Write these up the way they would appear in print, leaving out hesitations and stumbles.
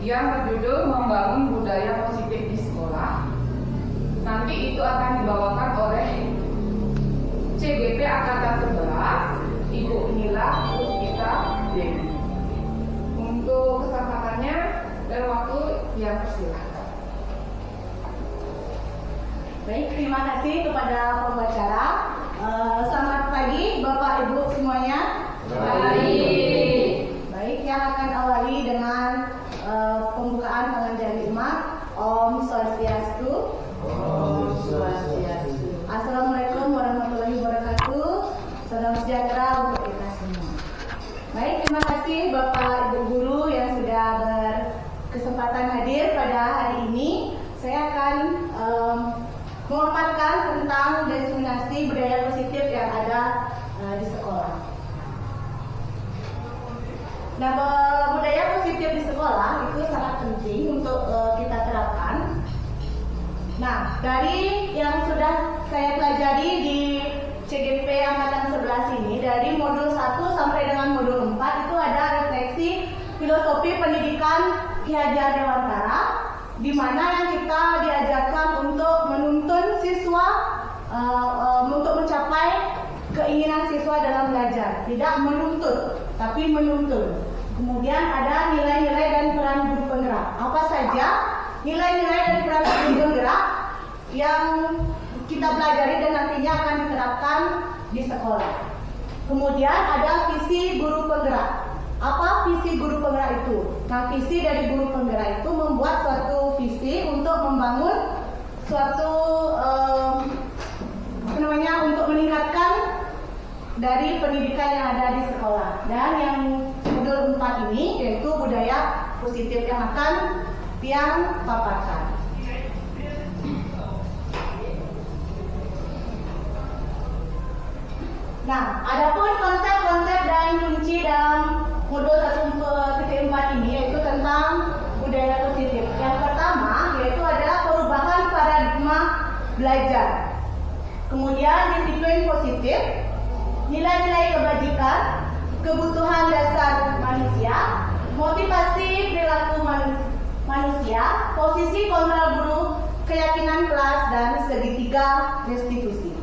yang berjudul Membangun Budaya Positif di Sekolah. Nanti itu akan dibawakan oleh CGP Angkatan 11, Ibu Nila Puspita Dewi. Untuk kesempatannya dan waktu yang persilahkan. Baik, terima kasih kepada pembicara. Selamat pagi Bapak Ibu semuanya. Baik, yang akan awali dengan pembukaan pengajian Jumat. Om Swastiastu. Assalamualaikum warahmatullahi wabarakatuh. Salam sejahtera untuk kita semua. Baik, terima kasih Bapak Ibu Guru yang sudah berkesempatan hadir pada hari ini. Saya akan memaparkan tentang diseminasi budaya positif yang ada di sekolah. Nah, budaya positif di sekolah itu sangat penting untuk kita terapkan. Nah, dari yang sudah saya pelajari di CGP Angkatan 11 ini, dari modul 1 sampai dengan modul 4 itu ada refleksi filosofi pendidikan Ki Hajar Dewantara, di mana yang kita diajarkan untuk menuntun siswa untuk mencapai keinginan siswa dalam belajar, tidak menuntut, tapi menuntun. Kemudian ada nilai-nilai dan peran guru penggerak. Apa saja nilai-nilai dan peran guru penggerak yang kita pelajari dan nantinya akan diterapkan di sekolah. Kemudian ada visi guru penggerak. Apa visi guru penggerak itu? Nah, visi dari guru penggerak itu membuat suatu visi untuk membangun suatu untuk meningkatkan dari pendidikan yang ada di sekolah. Dan yang modul 4 ini yaitu budaya positif yang akan Tiang paparkan. Nah, adapun konsep-konsep dan kunci dalam modul 1.4 ini yaitu tentang budaya positif. Yang pertama yaitu adalah perubahan paradigma belajar. Kemudian disiplin positif, nilai-nilai kebajikan, kebutuhan dasar manusia, motivasi perilaku manusia, posisi kontrol guru, keyakinan kelas, dan segitiga restitusi.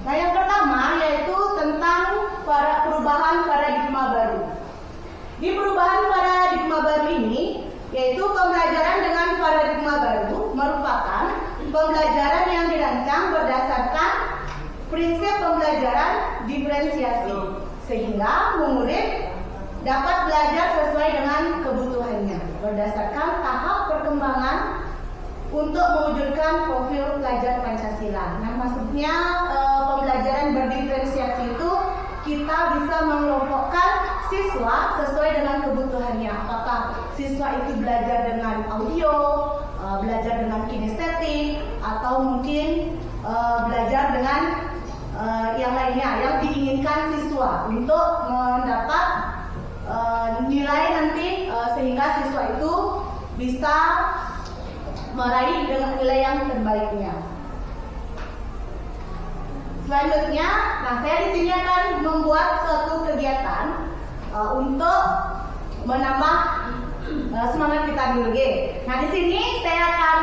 Nah, yang pertama yaitu tentang perubahan paradigma baru. Di perubahan paradigma baru ini, yaitu pembelajaran dengan paradigma baru merupakan pembelajaran yang dirancang berdasarkan prinsip pembelajaran diferensiasi, sehingga murid dapat belajar sesuai dengan kebutuhannya berdasarkan tahap perkembangan untuk mewujudkan profil pelajar Pancasila. Nah, maksudnya pembelajaran berdiferensiasi itu kita bisa mengelompokkan siswa sesuai dengan kebutuhannya. Apakah siswa itu belajar dengan audio, belajar dengan kinestetik, atau mungkin belajar dengan yang lainnya yang diinginkan siswa untuk mendapat nilai nanti sehingga siswa itu bisa meraih dengan nilai yang terbaiknya. Selanjutnya, nah saya di sini akan membuat suatu kegiatan untuk menambah semangat kita dulu, Nah di sini saya akan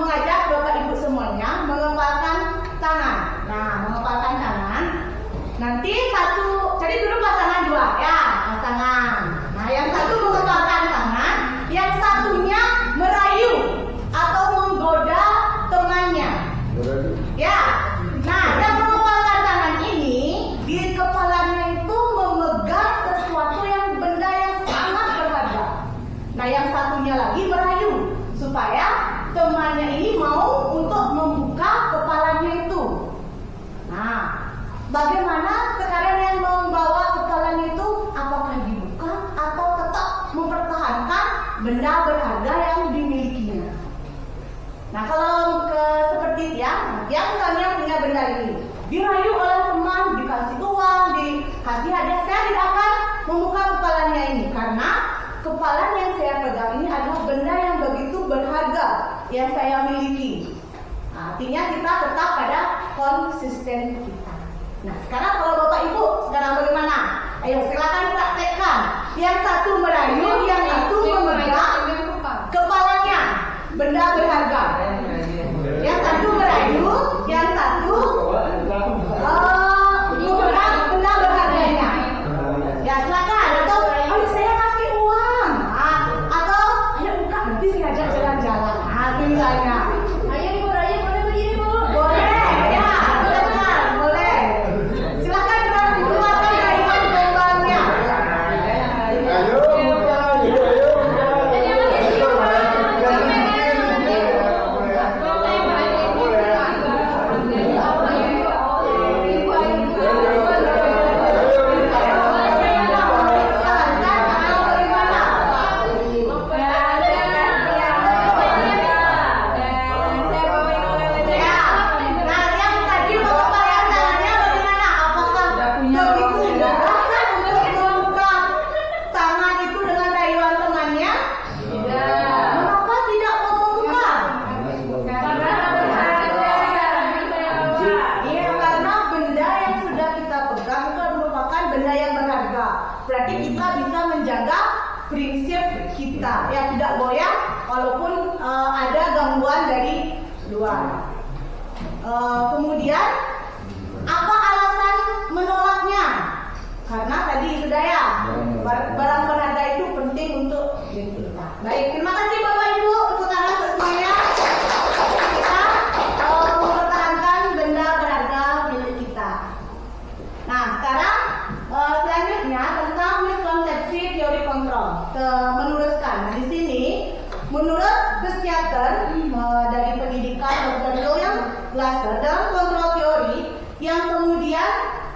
mengajak Bapak Ibu semuanya mengepalkan tangan. Nah, mengepalkan tangan. Nanti satu, jadi dulu pasangan dua, ya pasangan. Nah, yang satu mengepalkan tangan, yang satunya merayu atau menggoda temannya. Ya. Nah, yang mengepalkan tangan ini di kepalanya itu memegang sesuatu yang benda yang sangat berharga. Nah, yang satunya lagi merayu supaya temannya ini mau untuk membuka kepalanya itu. Nah, bagaimana sekarang yang membawa kepalanya itu? Apakah dibuka atau tetap mempertahankan benda berharga yang dimilikinya? Nah, kalau seperti dia misalnya punya benda ini, dirayu oleh teman, dikasih uang, dikasih hadiah, saya tidak akan membuka kepalanya ini karena kepala yang saya pegang ini adalah benda yang begitu berharga yang saya miliki. Artinya kita tetap pada konsisten kita. Nah, sekarang kalau Bapak Ibu, sekarang bagaimana? Ayo silakan praktekkan. Yang satu merayu, yang satu memegang kepalanya benda berharga. Yang satu merayu, yang satu memegang benda berharganya. Ya silakan. Atau ayo saya kasih uang. Atau ayo buka nanti saya ajak jalan-jalan. Misalnya. Ayo Ibu Rayu, boleh begini Bu? Boleh. Ya, silakan. Boleh. Silakan dikeluarkan dari kembangnya. Berarti kita bisa menjaga prinsip kita, ya tidak goyah walaupun ada gangguan dari luar. Kemudian apa alasan menolaknya? Karena tadi sudah ya, barang berharga itu penting untuk diri kita. Baik, terima kasih Bapak Ibu, tepuk tangan untuk semuanya. Kita mempertahankan benda berharga milik kita. Nah, sekarang selanjutnya tentang miskonsepsi teori kontrol. Meneruskan. Nah, di sini menurut psikiater dari pendidikan Dr. William Glasser dalam kontrol teori yang kemudian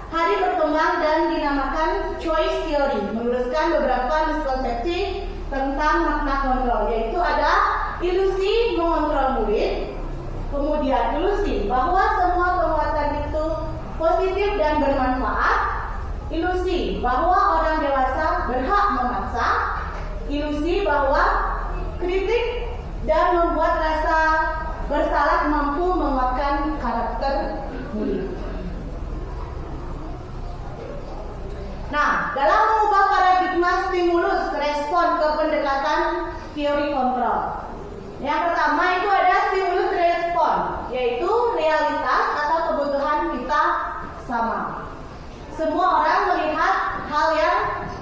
hari berkembang dan dinamakan choice theory, meluruskan beberapa miskonsepsi tentang makna kontrol, yaitu ada ilusi mengontrol murid, kemudian ilusi bahwa semua perbuatan itu positif dan bermanfaat, ilusi bahwa orang dewasa berhak memaksa, ilusi bahwa kritik dan membuat rasa bersalah mampu menguatkan karakter murid. Nah, dalam mengubah paradigma stimulus respon ke pendekatan teori kontrol, yang pertama itu ada stimulus respon, yaitu realitas atau kebutuhan kita sama. Semua orang melihat hal yang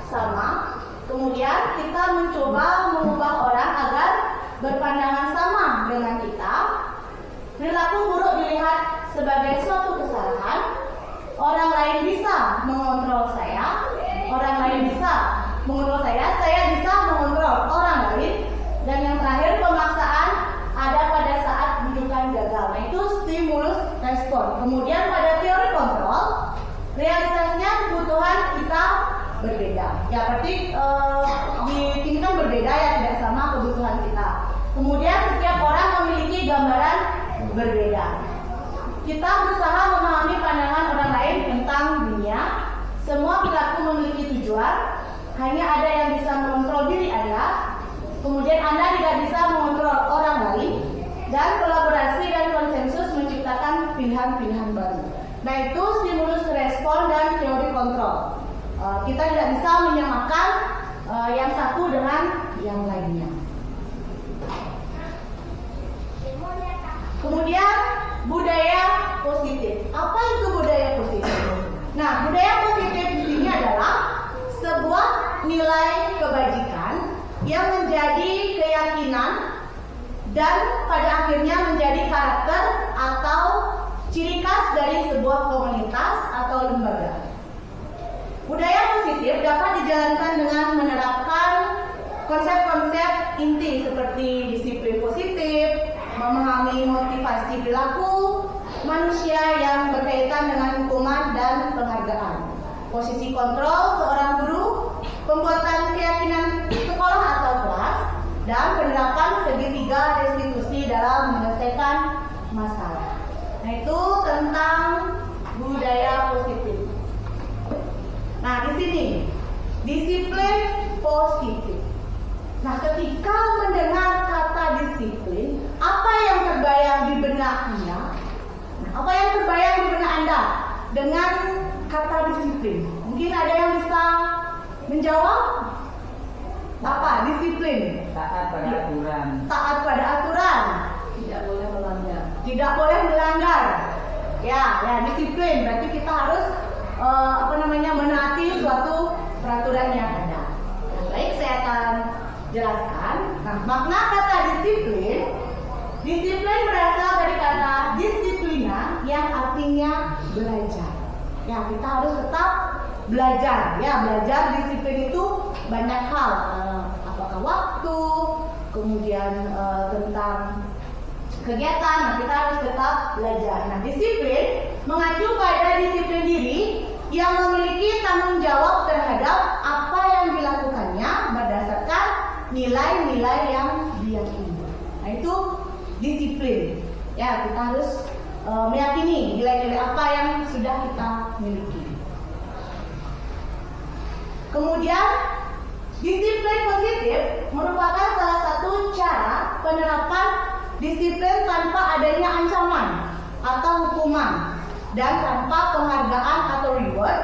sama, kemudian kita mencoba mengubah orang agar berpandangan sama dengan kita. Perilaku buruk dilihat sebagai suatu kesalahan. Orang lain bisa mengontrol saya, orang lain bisa mengontrol saya bisa mengontrol orang lain. Dan yang terakhir, pemaksaan ada pada saat rujukan gagal. Nah, itu stimulus respon. Kemudian pada teori kontrol, realitasnya kebutuhan kita berbeda. Ya, berarti di sini kan berbeda ya, tidak sama kebutuhan kita. Kemudian setiap orang memiliki gambaran berbeda. Kita berusaha memahami pandangan orang lain tentang dunia. Semua perilaku memiliki tujuan. Hanya ada yang bisa mengontrol diri Anda. Kemudian Anda tidak bisa mengontrol orang lain. Dan kolaborasi dan konsensus menciptakan pilihan-pilihan baru. Nah, itu stimulus respon dan teori kontrol. Kita tidak bisa menyamakan yang satu dengan yang lainnya. Kemudian budaya positif. Apa itu budaya positif? Nah, budaya positif di sini adalah sebuah nilai kebajikan yang menjadi keyakinan dan pada akhirnya menjadi karakter atau ciri khas dari sebuah komunitas atau lembaga. Budaya positif dapat dijalankan dengan menerapkan konsep-konsep inti seperti disiplin positif, memahami motivasi perilaku manusia yang berkaitan dengan hukuman dan penghargaan, posisi kontrol seorang guru, pembuatan keyakinan sekolah atau kelas, dan penerapan segitiga restitusi dalam menyelesaikan masalah. Nah, itu tentang budaya positif. Nah, di sini disiplin positif. Nah, ketika mendengar kata disiplin, apa yang terbayang di benak Anda? Nah, apa yang terbayang di benak Anda? dengan kata disiplin? Mungkin ada yang bisa menjawab? Apa disiplin? Taat pada aturan. Taat pada aturan. Tidak boleh melanggar. Tidak boleh melanggar. Ya, disiplin. Berarti kita harus menaati suatu peraturan yang ada. Baik, saya akan jelaskan. Nah, makna kata disiplin. Disiplin berasal dari kata disiplina yang artinya belajar. Ya, kita harus tetap belajar. Ya, belajar disiplin itu banyak hal. Apakah waktu, kemudian tentang kegiatan. Nah, kita harus tetap belajar. Nah, disiplin mengacu pada disiplin diri yang memiliki tanggung jawab terhadap apa yang dilakukannya berdasarkan nilai-nilai yang diyakini. Nah, itu disiplin. Ya, kita harus meyakini nilai-nilai apa yang sudah kita miliki. Kemudian, disiplin positif merupakan salah satu cara penerapan disiplin tanpa adanya ancaman atau hukuman dan tanpa penghargaan atau reward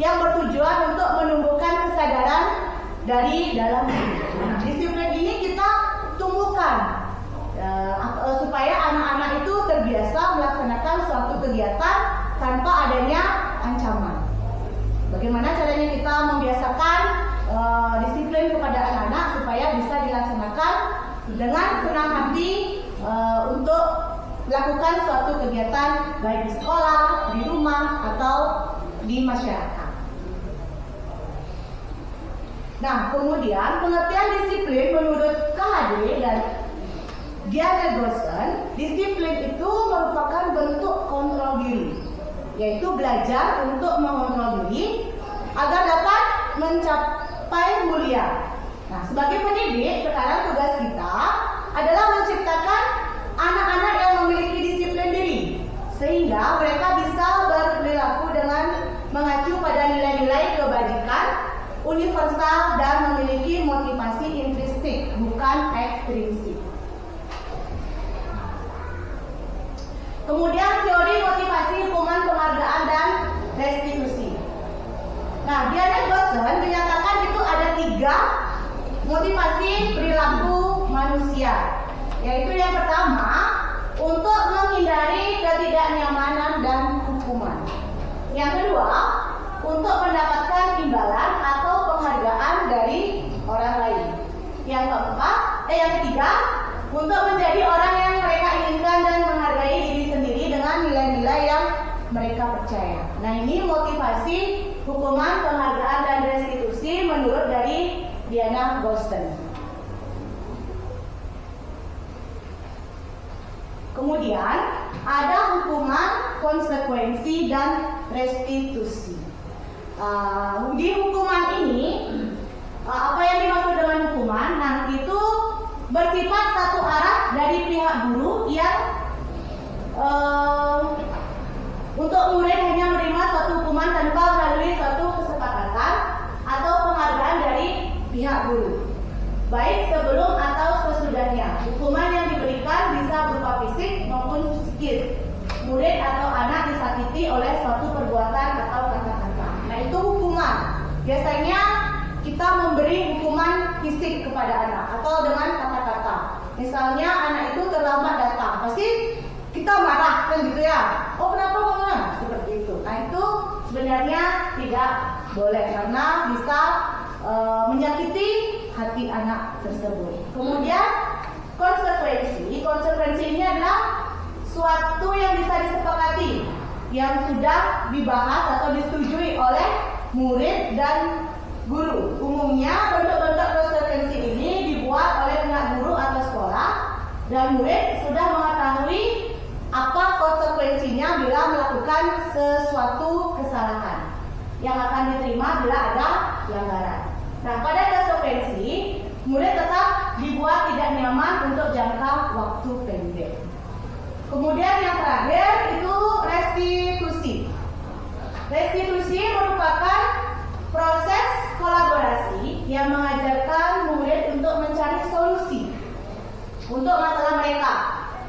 yang bertujuan untuk menumbuhkan kesadaran dari dalam diri. Nah, disiplin ini kita tumbuhkan supaya anak-anak itu terbiasa melaksanakan suatu kegiatan tanpa adanya ancaman. Bagaimana caranya kita membiasakan disiplin kepada anak-anak supaya bisa dilaksanakan dengan senang hati untuk melakukan suatu kegiatan baik di sekolah, di rumah, atau di masyarakat. Nah, kemudian pengertian disiplin menurut KHD dan Diana Gorson, disiplin itu merupakan bentuk kontrol diri, yaitu belajar untuk mengontrol diri agar dapat mencapai mulia. Nah, sebagai pendidik, sekarang tugas kita adalah menciptakan anak-anak yang memiliki disiplin diri, sehingga mereka bisa berperilaku dengan mengacu pada nilai-nilai kebajikan universal dan memiliki motivasi intrinsik, bukan ekstrinsik. Kemudian teori motivasi, hukuman, penghargaan, dan restitusi. Nah, Diana Gorson menyatakan itu ada 3 motivasi perilaku manusia, yaitu yang pertama untuk menghindari ketidaknyamanan dan hukuman. Yang kedua, untuk mendapatkan imbalan atau penghargaan dari orang lain. Yang ketiga, untuk menjadi orang yang mereka inginkan dan menghargai diri sendiri dengan nilai-nilai yang mereka percaya. Nah, ini motivasi, hukuman, penghargaan, dan restitusi menurut dari Diana Gorson. Kemudian ada hukuman, konsekuensi, dan restitusi. Di hukuman ini, apa yang dimaksud dengan hukuman? Nah, itu bersifat satu arah dari pihak guru yang untuk murid hanya menerima suatu hukuman tanpa melalui suatu kesepakatan atau penghargaan dari pihak guru, baik sebelum atau sesudahnya. Hukuman yang diberikan bisa berupa fisik maupun psikis. Murid atau anak disakiti oleh suatu perbuatan atau kata-kata. Nah, itu hukuman. Biasanya kita memberi hukuman fisik kepada anak atau dengan kata-kata. Misalnya anak itu terlambat datang, pasti kita marah kan gitu ya. Oh, kenapa kamu? Seperti itu. Nah, itu sebenarnya tidak boleh karena bisa menyakiti hati anak tersebut. Kemudian konsekuensi ini adalah suatu yang bisa disepakati, yang sudah dibahas atau disetujui oleh murid dan guru. Umumnya bentuk-bentuk konsekuensi ini dibuat oleh pihak guru atau sekolah, dan murid sudah mengetahui apa konsekuensinya bila melakukan sesuatu kesalahan yang akan diterima bila ada pelanggaran. Nah, pada konsekuensi, murid tetap dibuat tidak nyaman untuk jangka waktu pendek. Kemudian yang terakhir itu restitusi. Restitusi merupakan proses kolaborasi yang mengajarkan murid untuk mencari solusi untuk masalah mereka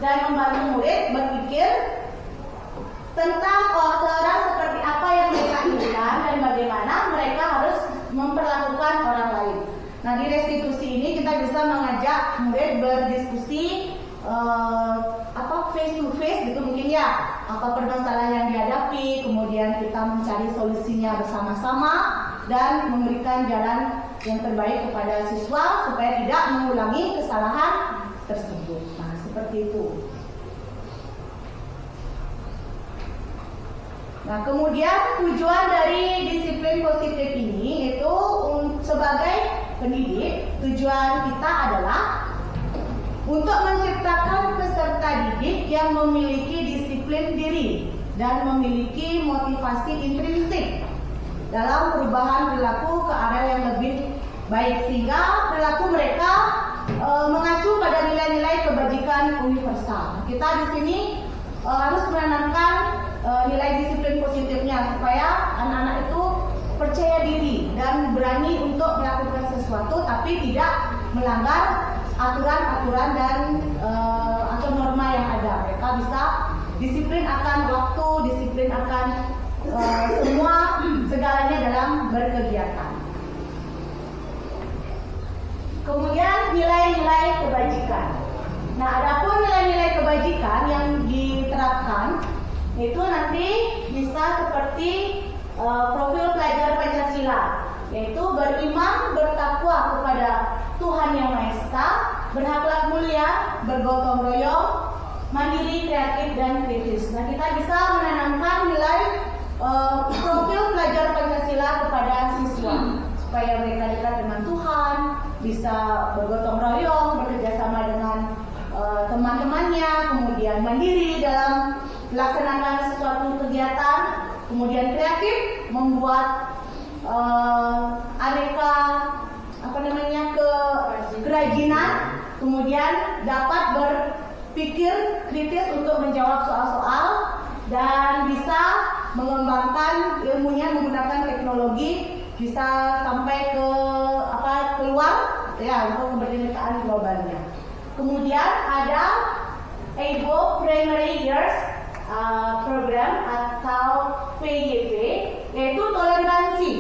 dan membantu murid berpikir tentang seorang seperti kemudian berdiskusi face to face gitu mungkin ya, apa permasalahan yang dihadapi, kemudian kita mencari solusinya bersama-sama dan memberikan jalan yang terbaik kepada siswa supaya tidak mengulangi kesalahan tersebut. Nah, seperti itu. Nah, kemudian tujuan dari disiplin positif ini itu sebagai pendidik, tujuan kita adalah untuk menciptakan peserta didik yang memiliki disiplin diri dan memiliki motivasi intrinsik dalam perubahan perilaku ke arah yang lebih baik, sehingga perilaku mereka mengacu pada nilai-nilai kebajikan universal. Kita di sini harus menanamkan nilai disiplin positifnya supaya anak-anak itu percaya diri dan berani untuk melakukan sesuatu tapi tidak melanggar aturan-aturan dan atau norma yang ada. Mereka bisa disiplin akan waktu, disiplin akan semua segalanya dalam berkegiatan. Kemudian nilai-nilai kebajikan. Nah, adapun nilai-nilai kebajikan yang diterapkan itu nanti bisa seperti profil pelajar Pancasila, yaitu beriman, bertakwa kepada Tuhan Yang Maha Esa, berakhlak mulia, bergotong royong, mandiri, kreatif, dan kritis. Nah, kita bisa menanamkan nilai profil pelajar Pancasila kepada siswa supaya mereka dekat dengan Tuhan, bisa bergotong royong, bekerja sama dengan teman-temannya, kemudian mandiri dalam melaksanakan sesuatu kegiatan, kemudian kreatif, membuat aneka kerajinan, kemudian dapat berpikir kritis untuk menjawab soal-soal dan bisa mengembangkan ilmunya menggunakan teknologi, bisa sampai ke keluar ya untuk kemerdekaan globalnya. Kemudian ada EIBO Primary Years Program atau PYP, yaitu toleransi,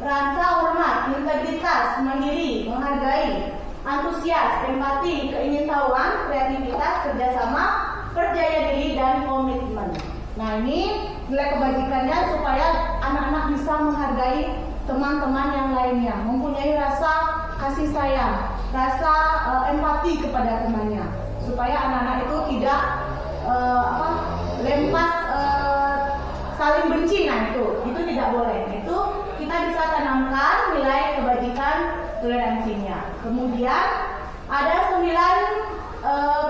rasa hormat, integritas, mandiri, menghargai, antusias, empati, keingintahuan, kreativitas, kerjasama, percaya diri, dan komitmen. Nah, ini nilai kebajikannya supaya anak-anak bisa menghargai teman-teman yang lainnya, mempunyai rasa kasih sayang, rasa empati kepada temannya, supaya anak-anak itu tidak lempas saling benci. Nah, itu tidak boleh. Itu kita bisa tanamkan nilai kebajikan toleransinya. Kemudian ada 9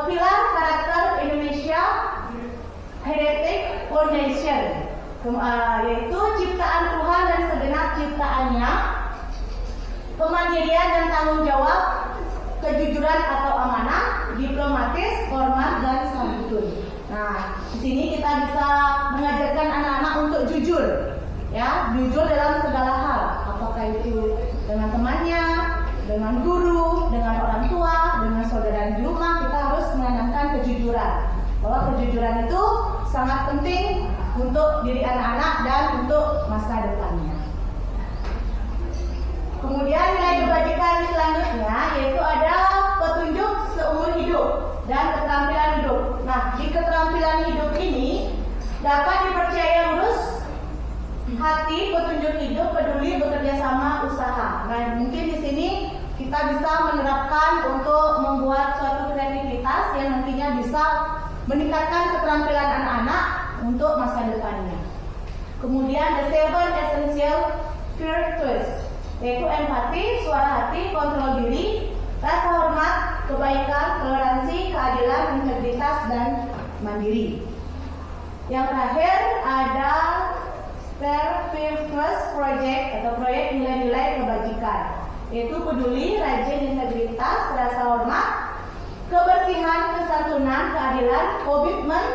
pilar karakter Indonesia Heritage Foundation, yaitu ciptaan Tuhan dan segenap ciptaannya, kemandirian dan tanggung jawab, kejujuran atau amanah, diplomatis, hormat, dan santun. Nah, di sini kita bisa mengajarkan anak-anak untuk jujur, ya, jujur dalam segala hal, apakah itu dengan temannya, dengan guru, dengan orang tua, dengan saudara di rumah. Kita harus menanamkan kejujuran, bahwa kejujuran itu sangat penting untuk diri anak-anak dan untuk masa depannya. Kemudian nilai kebajikan selanjutnya yaitu ada petunjuk seumur hidup dan keterampilan hidup. Nah, di keterampilan hidup ini dapat dipercaya lurus, hati, petunjuk hidup, peduli, bekerja sama, usaha. Nah, mungkin di sini kita bisa menerapkan untuk membuat suatu kreativitas yang nantinya bisa meningkatkan keterampilan anak-anak untuk masa depannya. Kemudian the 7 essential virtues, yaitu empati, suara hati, kontrol diri, rasa hormat, kebaikan, toleransi, keadilan, integritas, dan mandiri. Yang terakhir ada First Project atau proyek nilai-nilai kebajikan, yaitu peduli, rajin, integritas, rasa hormat, kebersihan, kesantunan, keadilan, komitmen,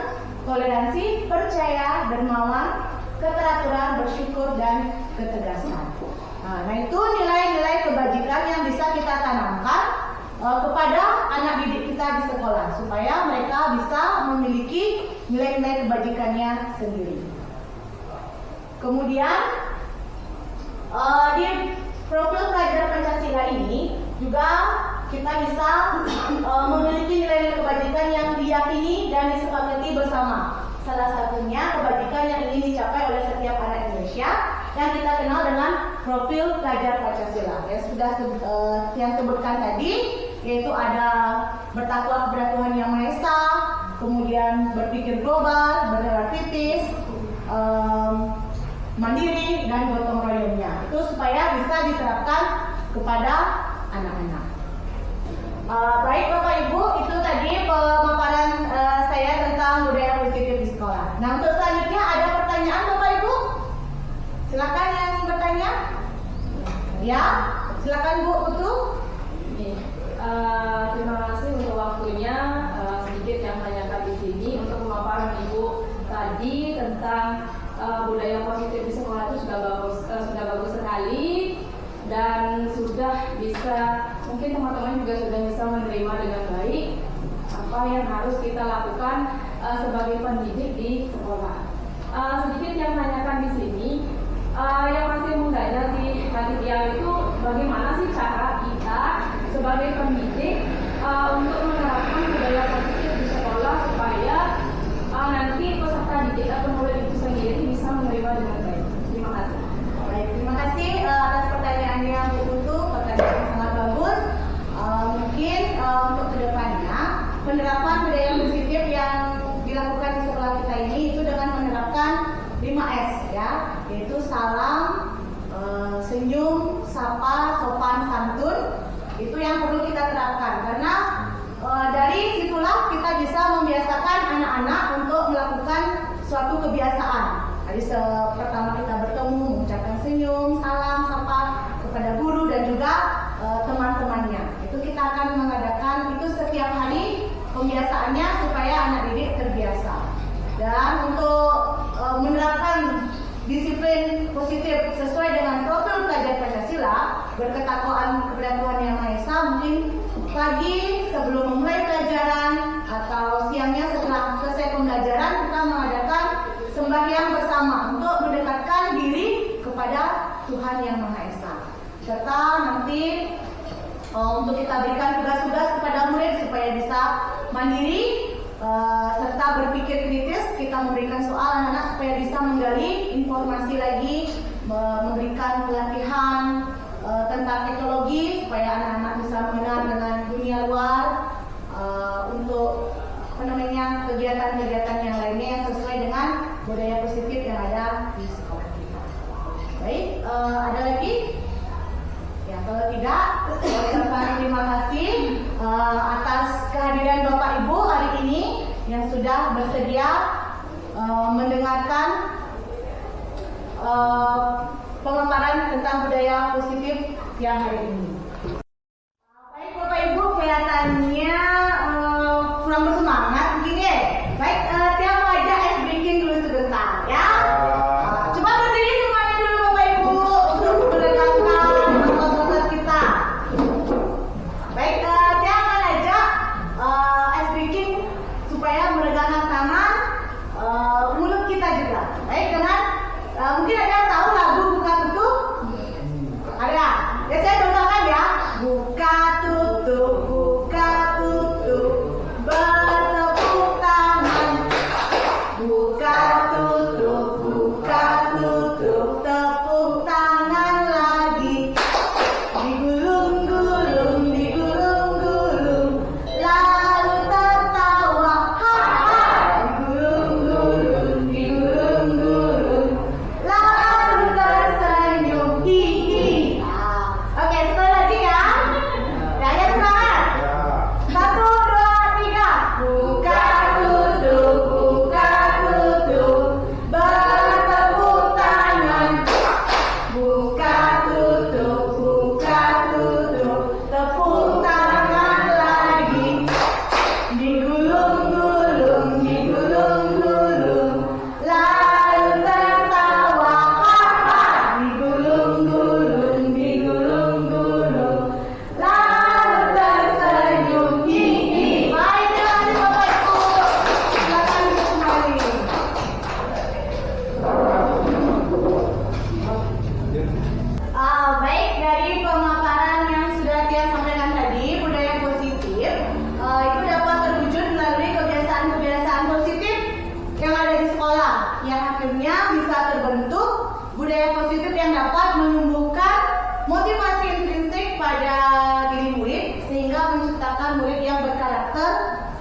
toleransi, percaya, dermawan, keteraturan, bersyukur, dan ketegasan. Nah, itu nilai-nilai kebajikan yang bisa kita tanamkan kepada anak didik kita di sekolah, supaya mereka bisa memiliki nilai-nilai kebajikannya sendiri. Kemudian di profil pelajar Pancasila ini juga kita bisa memiliki nilai-nilai kebajikan yang diyakini dan disepakati bersama. Salah satunya kebajikan yang ingin dicapai oleh setiap anak Indonesia yang kita kenal dengan profil pelajar Pancasila. Ya, sudah yang sebutkan tadi, yaitu ada bertakwa kepada Tuhan Yang Maha Esa, kemudian berpikir global, bernalar kritis, mandiri, dan gotong royongnya. Itu supaya bisa diterapkan kepada anak-anak. Baik Bapak Ibu, itu tadi pemaparan saya tentang budaya positif di sekolah. Nah, untuk selanjutnya ada pertanyaan Bapak Ibu? Silakan yang bertanya. Ya, silakan Bu Putu. Terima kasih untuk waktunya. Sedikit yang tanyakan di sini untuk pemaparan Ibu tadi tentang budaya positif di sekolah itu sudah bagus sekali dan sudah bisa, mungkin teman-teman juga sudah bisa menerima dengan baik apa yang harus kita lakukan sebagai pendidik di sekolah. Sedikit yang tanyakan di sini, yang masih mudanya di hati dia itu bagaimana sih cara kita sebagai pendidik untuk menerapkan budaya positif di sekolah supaya nanti peserta didik atau murid itu sendiri bisa menerima dengan baik. Terima kasih. Baik, terima kasih atas pertanyaannya Bu Putu, pertanyaan yang sangat bagus. Mungkin untuk kedepannya penerapan budaya positif yang dilakukan di sekolah kita ini itu dengan menerapkan 5S ya, yaitu salam, senyum, sapa, sopan, santun. Itu yang perlu kita terapkan karena dari situlah kita bisa membiasakan anak-anak untuk melakukan suatu kebiasaan. Jadi pertama kita bertemu mengucapkan senyum, salam, sapa kepada guru dan juga teman-temannya. Itu kita akan mengadakan itu setiap hari pembiasaannya supaya anak didik terbiasa. Dan untuk menerapkan disiplin positif sesuai dengan profil pelajar Pancasila, berketakwaan kepada Tuhan Yang Maha Esa, mungkin pagi sebelum memulai pelajaran atau siangnya setelah selesai pembelajaran kita mengadakan sembahyang bersama untuk mendekatkan diri kepada Tuhan Yang Maha Esa. Serta nanti untuk kita berikan tugas-tugas kepada murid supaya bisa mandiri serta berpikir kritis. Kita memberikan soal anak-anak supaya bisa menggali informasi lagi, memberikan pelatihan tentang teknologi supaya anak-anak bisa mengenal dengan dunia luar, untuk kegiatan-kegiatan yang lainnya yang sesuai dengan budaya positif yang ada di sekolah kita. Baik, ada lagi? Ya, kalau tidak, saya ucapkan terima kasih atas kehadiran Bapak Ibu hari ini yang sudah bersedia mendengarkan pemaparan tentang budaya positif yang hari ini. Baik Bapak Ibu, kelihatannya kurang bersemangat mungkin ya. Baik, tiap wajah ice breaking dulu sebentar ya. Coba berdiri semuanya dulu Bapak Ibu untuk meregangkan otot kita. Baik, dia akan ajak ice breaking supaya meregangkan tangan, mulut kita juga. Baik, dengan mungkin ada yang tahu lagu Buka Tutup? Ada? Ya saya contohkan ya.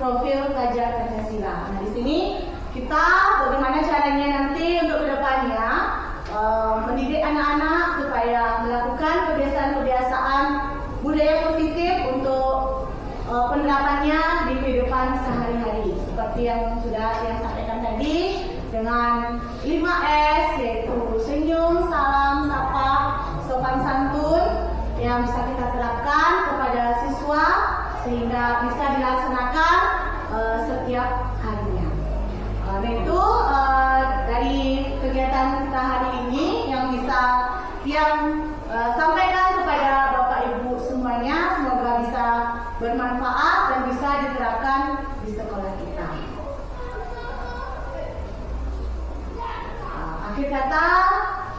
profil pelajar Pancasila. Nah, di sini kita bagaimana caranya nanti untuk kedepannya mendidik anak-anak supaya melakukan kebiasaan-kebiasaan budaya positif untuk penerapannya di kehidupan sehari-hari. Seperti yang sudah saya sampaikan tadi dengan 5S, yaitu senyum, salam, sapa, sopan santun yang bisa kita terapkan kepada siswa sehingga bisa dilaksanakan setiap harinya. Nah itu dari kegiatan kita hari ini yang bisa sampaikan kepada Bapak Ibu semuanya, semoga bisa bermanfaat dan bisa diterapkan di sekolah kita. Akhir kata,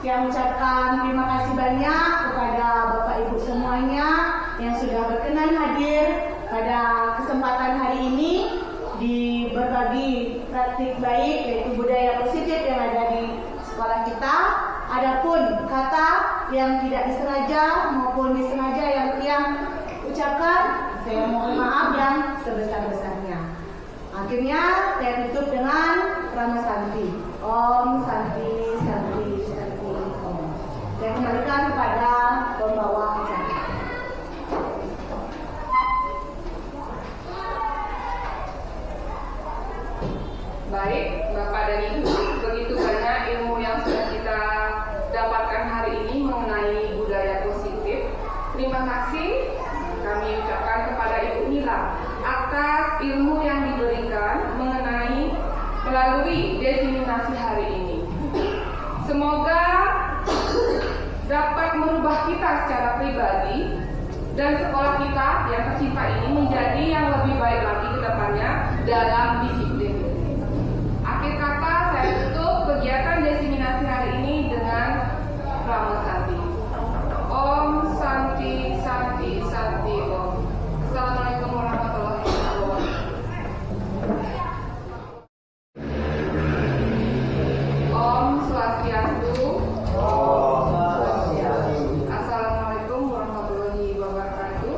saya mengucapkan terima kasih banyak kepada Bapak Ibu semuanya yang sudah berkenan hadir pada kesempatan hari ini di berbagi praktik baik yaitu budaya positif yang ada di sekolah kita. Adapun kata yang tidak disengaja maupun disengaja yang ucapkan, saya mohon maaf yang sebesar-besarnya. Akhirnya saya tutup dengan Rama Santi. Om Santi Santi Santi Om. Saya kembalikan kepada pembawa acara. Baik, Bapak dan Ibu, begitu banyak ilmu yang sudah kita dapatkan hari ini mengenai budaya positif. Terima kasih kami ucapkan kepada Ibu Nila atas ilmu yang diberikan mengenai melalui diseminasi hari ini. Semoga dapat merubah kita secara pribadi dan sekolah kita yang tercinta ini menjadi yang lebih baik lagi ke depannya dalam disiplin. Akhir kata, saya tutup kegiatan diseminasi hari ini dengan Rama Santi. Om Santi Santi Santi Om. Assalamualaikum warahmatullahi wabarakatuh. Om Swastiastu. Assalamualaikum warahmatullahi wabarakatuh.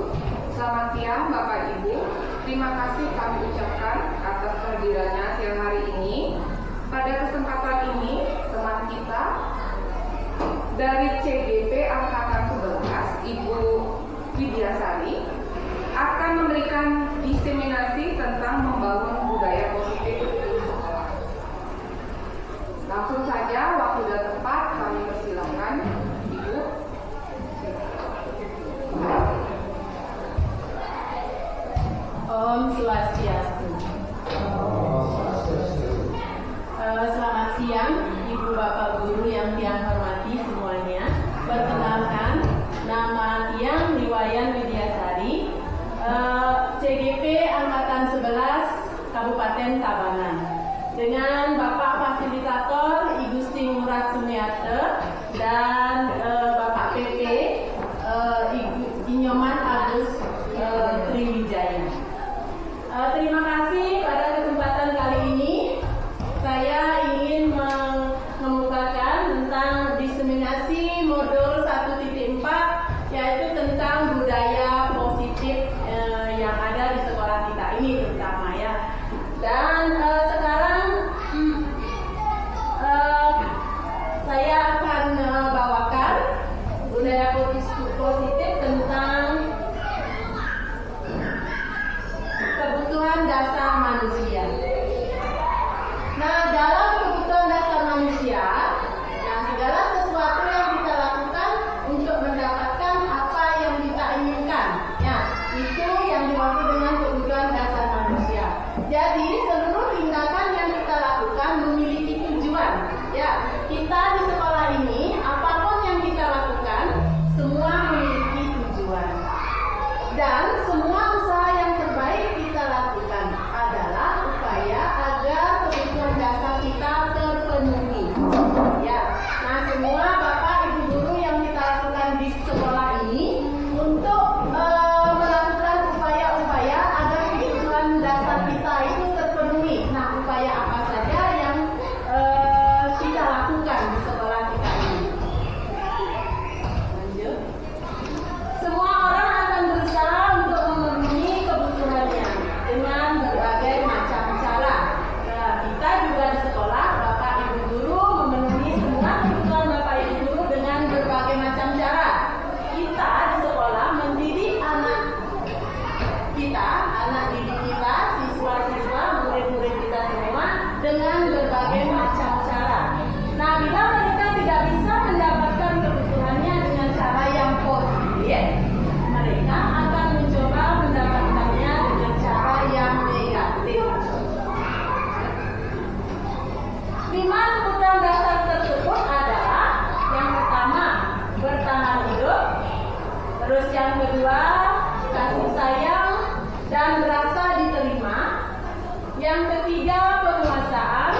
Selamat siang Bapak Ibu. Terima kasih kami ucapkan atas kehadirannya siang hari ini. Pada kesempatan ini, teman kita dari CGP Angkatan 11, Ibu Widyasari, akan memberikan diseminasi tentang membangun budaya positif di sekolah. Langsung saja, waktu dan tempat kami persilakan Ibu. Om Swastiastu. Selamat siang, Ibu Bapak Guru yang Tiang hormati semuanya. Perkenalkan, nama Tiang Liwayan Widyasari, CGP Angkatan 11 Kabupaten Tabanan. Dengan Bapak Fasilitator I Gusti Murad Sumiate dan Bapak PP Inyoman Agus Triwijaya. Terima kasih pada kesempatan kali ini. Saya ingin mengemukakan tentang diseminasi modul 1.4, yaitu tentang budaya positif yang ada di sekolah kita ini terutama ya. Dan sekarang saya akan bawakan budaya positif tentang kebutuhan dasar manusia. Nah, dalam kebutuhan dasar manusia, segala sesuatu yang kita lakukan untuk mendapatkan apa yang kita inginkan, ya, itu yang dimaksud dengan kebutuhan dasar manusia. Jadi, seluruh tindakan yang kita lakukan memiliki tujuan. Ya, kita di sekolah ini, apapun yang kita lakukan, semua memiliki tujuan. Dan semua usaha yang terbaik kita lakukan adalah Terus yang kedua, kasih sayang dan merasa diterima. Yang ketiga, penguasaan.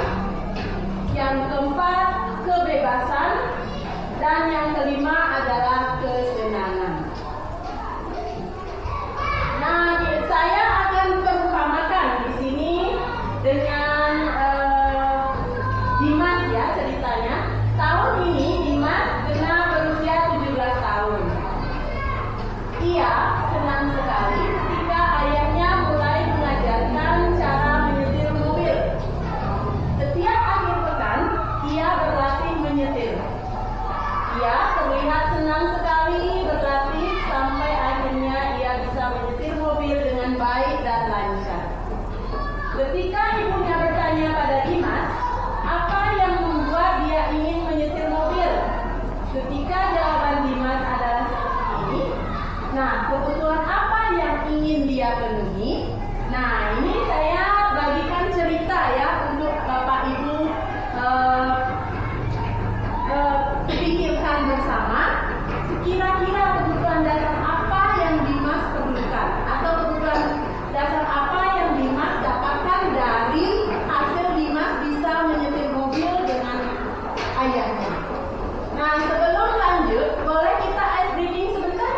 Yang keempat, kebebasan. Dan yang kelima adalah kesenangan. Nah, saya akan perumpamakan di sini dengan Dimas ya ceritanya. Tahun ini Dimas kena berusia 17 tahun. Ia senang sekali ketika ayahnya mulai mengajarkan cara menyetir mobil. Setiap akhir pekan, ia berlatih menyetir. Ia terlihat senang sekali berlatih sampai akhirnya ia bisa menyetir mobil dengan baik dan lancar. Ketika ibunya bertanya pada Dimas, apa yang membuat dia ingin menyetir mobil? Ketika jawaban Dimas adalah seperti ini, nah, kebutuhan apa yang ingin dia penuhi? Nah, ini saya bagikan cerita ya untuk Bapak Ibu pikirkan bersama. Kira-kira kebutuhan dasar apa yang Dimas perlukan? Atau kebutuhan dasar apa yang Dimas dapatkan dari hasil Dimas bisa menyetir mobil dengan ayahnya? Nah, sebelum lanjut, boleh kita ice breaking sebentar?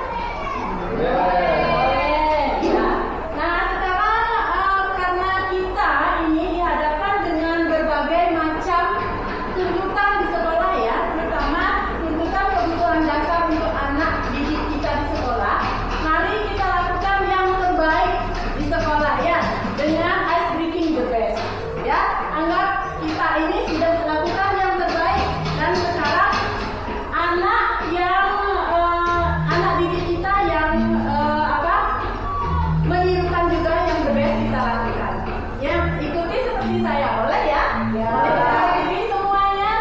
Boleh, ya. Nah, sekarang karena kita ini dihadapkan dengan berbagai macam tuntutan di sekolah ya, terutama tuntutan kebutuhan dasar untuk anak didik kita di sekolah. Mari kita lakukan yang terbaik di sekolah ya, dengan ice breaking the best. Ya, anggap kita ini sudah melakukan yang terbaik dan sekarang anak didik kita yang menirukan juga yang the best kita lakukan. Ya, ikuti seperti saya, boleh ya? Ya. Ini semuanya.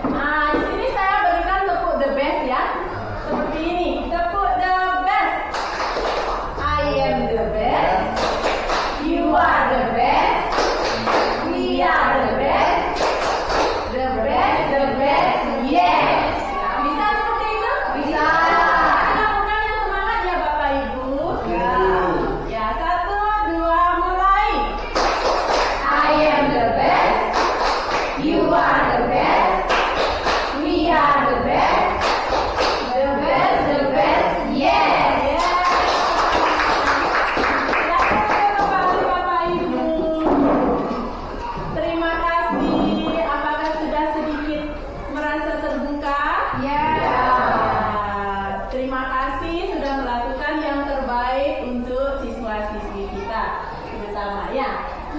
Nah, di sini saya berikan tepuk the best ya, seperti ini. Tepuk the best. I am the best. You are the best. We are the best. The best, the best, yes. Bisa seperti itu? Bisa. Lakukan yang semangat ya Bapak Ibu. Ya. Ya, 1, 2, mulai. I am the best. You are the best. We are the best. The best, yes. Bapak Ibu. Terima kasih. Apakah sudah sedikit merasa terbuka? Ya. Terima kasih sudah melakukan yang terbaik untuk siswa-siswi kita, terutama ya.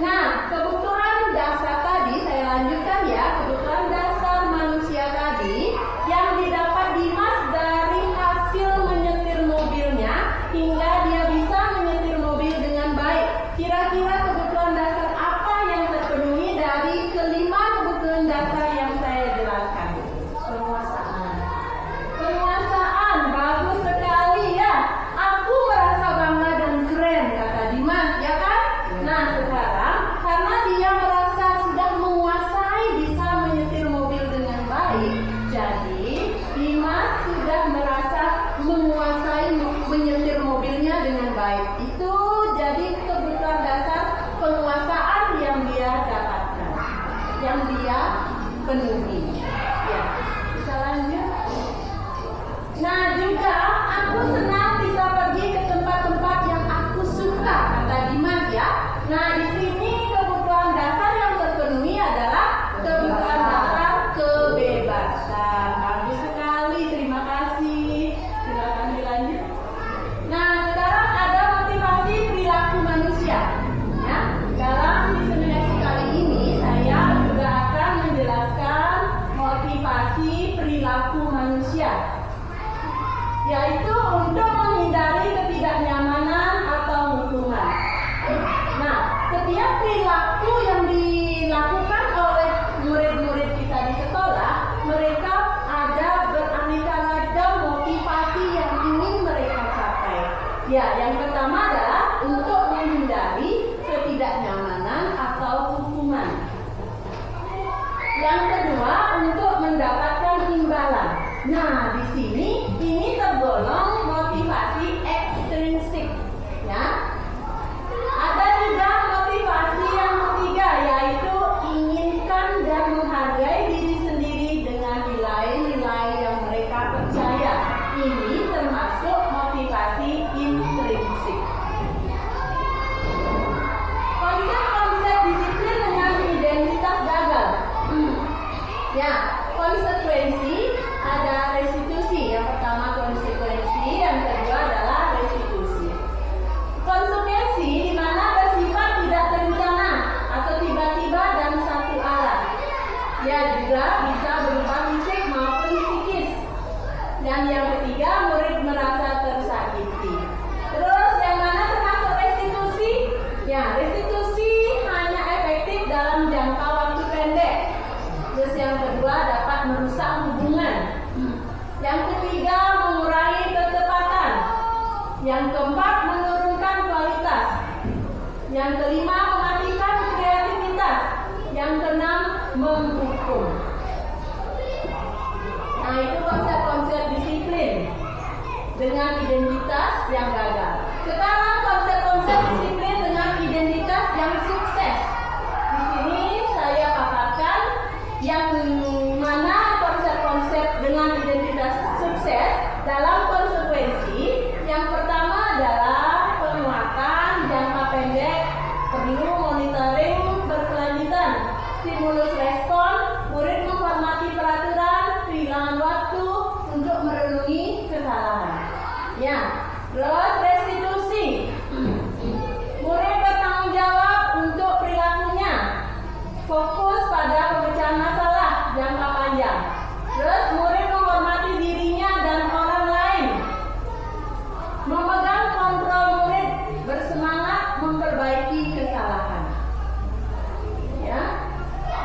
Nah, kebutuhan dasar tadi saya lanjutkan ya. Kebutuhan dasar manusia tadi yang didapat Dimas dari hasil menyetir mobilnya hingga dia bisa menyetir mobil dengan baik. Kira-kira kebutuhan dasar apa yang terpenuhi dari kelima kebutuhan dasar yang saya jelaskan? Penguasaan. Penguasaan, bagus sekali ya. Aku merasa bangga dan keren, kata Dimas, ya kan? Nah, sekarang karena dia merasa sudah menguasai bisa menyetir mobil dengan baik, jadi Dimas sudah merasa menguasai menyetir mobilnya dengan baik. Itu jadi kebutuhan dasar penguasaan yang dia dapatkan, yang dia penuhi. Ya, bisa lanjut. Nah, juga aku senang bisa pergi ke tempat-tempat yang aku suka, kata Dimas ya. Nah, di sini kebutuhan dasar yang terpenuhi adalah kebutuhan dasar kebebasan. Bagus sekali, terima kasih. Silakan dilanjut. Nah, sekarang ada motivasi perilaku manusia. Ya, dalam diseminasi kali ini saya juga akan menjelaskan motivasi perilaku manusia, yaitu untuk menghindari ketidaknyamanan atau hukuman. Nah, setiap perilaku yang dilakukan oleh murid-murid kita di sekolah, mereka ada beraneka ragam motivasi yang ingin mereka capai. Ya, yang pertama adalah untuk menghindari ketidaknyamanan atau hukuman. Yang kedua, untuk mendapatkan imbalan. Nah, Nah, di sini ini tergolong motivasi ekstrinsik, ya. Ada juga motivasi yang ketiga, yaitu inginkan dan menghargai diri sendiri dengan nilai-nilai yang mereka percaya. Ini termasuk motivasi intrinsik. Konsep-konsep disiplin dengan identitas gagal. Ya, konsekuensi ada restitusi. Yang pertama konsekuensi, yang kedua adalah restitusi. Konsekuensi di mana bersifat tidak terencana atau tiba-tiba dan satu arah. Ya, juga bisa berupa fisik maupun psikis. Dan yang ketiga, murid merasa tersakiti. Terus yang mana termasuk restitusi? Ya, restitusi hanya efektif dalam jangka waktu pendek. Terus yang kedua, dapat merusak hubungan. Yang ketiga, mengurangi ketepatan. Yang keempat, menurunkan kualitas. Yang kelima, mematikan kreativitas. Yang keenam, menghukum. Nah, itu konsep-konsep disiplin dengan identitas yang gagal. Sekarang konsep-konsep disiplin dengan identitas yang sukses. Di sini saya paparkan yang mana konsep-konsep dengan identitas sukses dalam konsekuensi. Yang pertama adalah penguatan jangka pendek, perlu monitoring berkelanjutan, stimulus respon, murid menghormati peraturan, kehilangan waktu untuk merenungi kesalahan. Ya, terus restitusi. Murid bertanggung jawab untuk perilakunya. Fokus pada pemecahan masalah jangka panjang. Terus murid menghormati dirinya dan orang lain. Memegang kontrol murid, bersemangat memperbaiki kesalahan. Ya.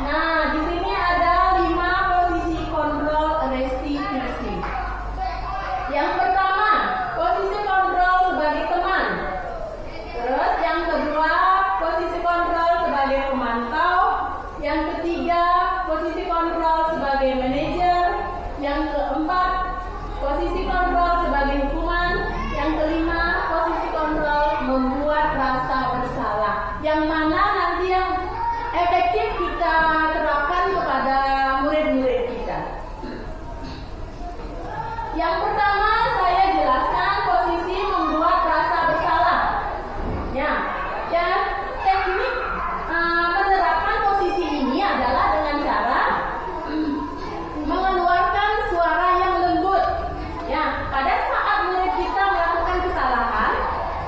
Nah, di sini ada 5 posisi kontrol restitusi. Yang pertama, posisi kontrol sebagai teman. Terus yang kedua, posisi kontrol sebagai pemantau. Yang ketiga, posisi kontrol sebagai manajer. Yang keempat, posisi kontrol sebagai hukuman. Yang kelima, posisi kontrol membuat rasa bersalah. Yang mana nanti yang efektif kita terapkan kepada murid-murid kita. Yang pertama, saya jelaskan posisi membuat rasa bersalah. Ya, teknik menerapkan posisi ini adalah dengan cara mengeluarkan suara yang lembut. Ya, pada saat murid kita melakukan kesalahan,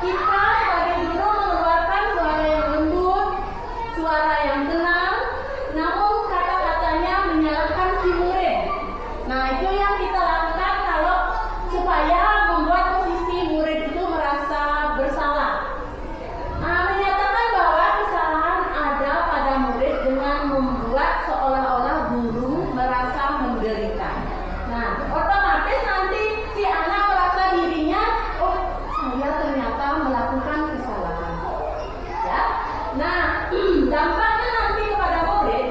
kita sebagai guru mengeluarkan suara yang lembut, suara yang tenang, namun kata-katanya menyalahkan si murid. Nah, itu yang kita lakukan kalau supaya membuat posisi murid itu merasa bersalah. Menyatakan bahwa kesalahan ada pada murid dengan membuat seolah-olah guru merasa menderita. Nah, otomatis nanti si anak merasa dirinya, oh, saya ternyata melakukan kesalahan. Ya. Nah, dampaknya nanti kepada murid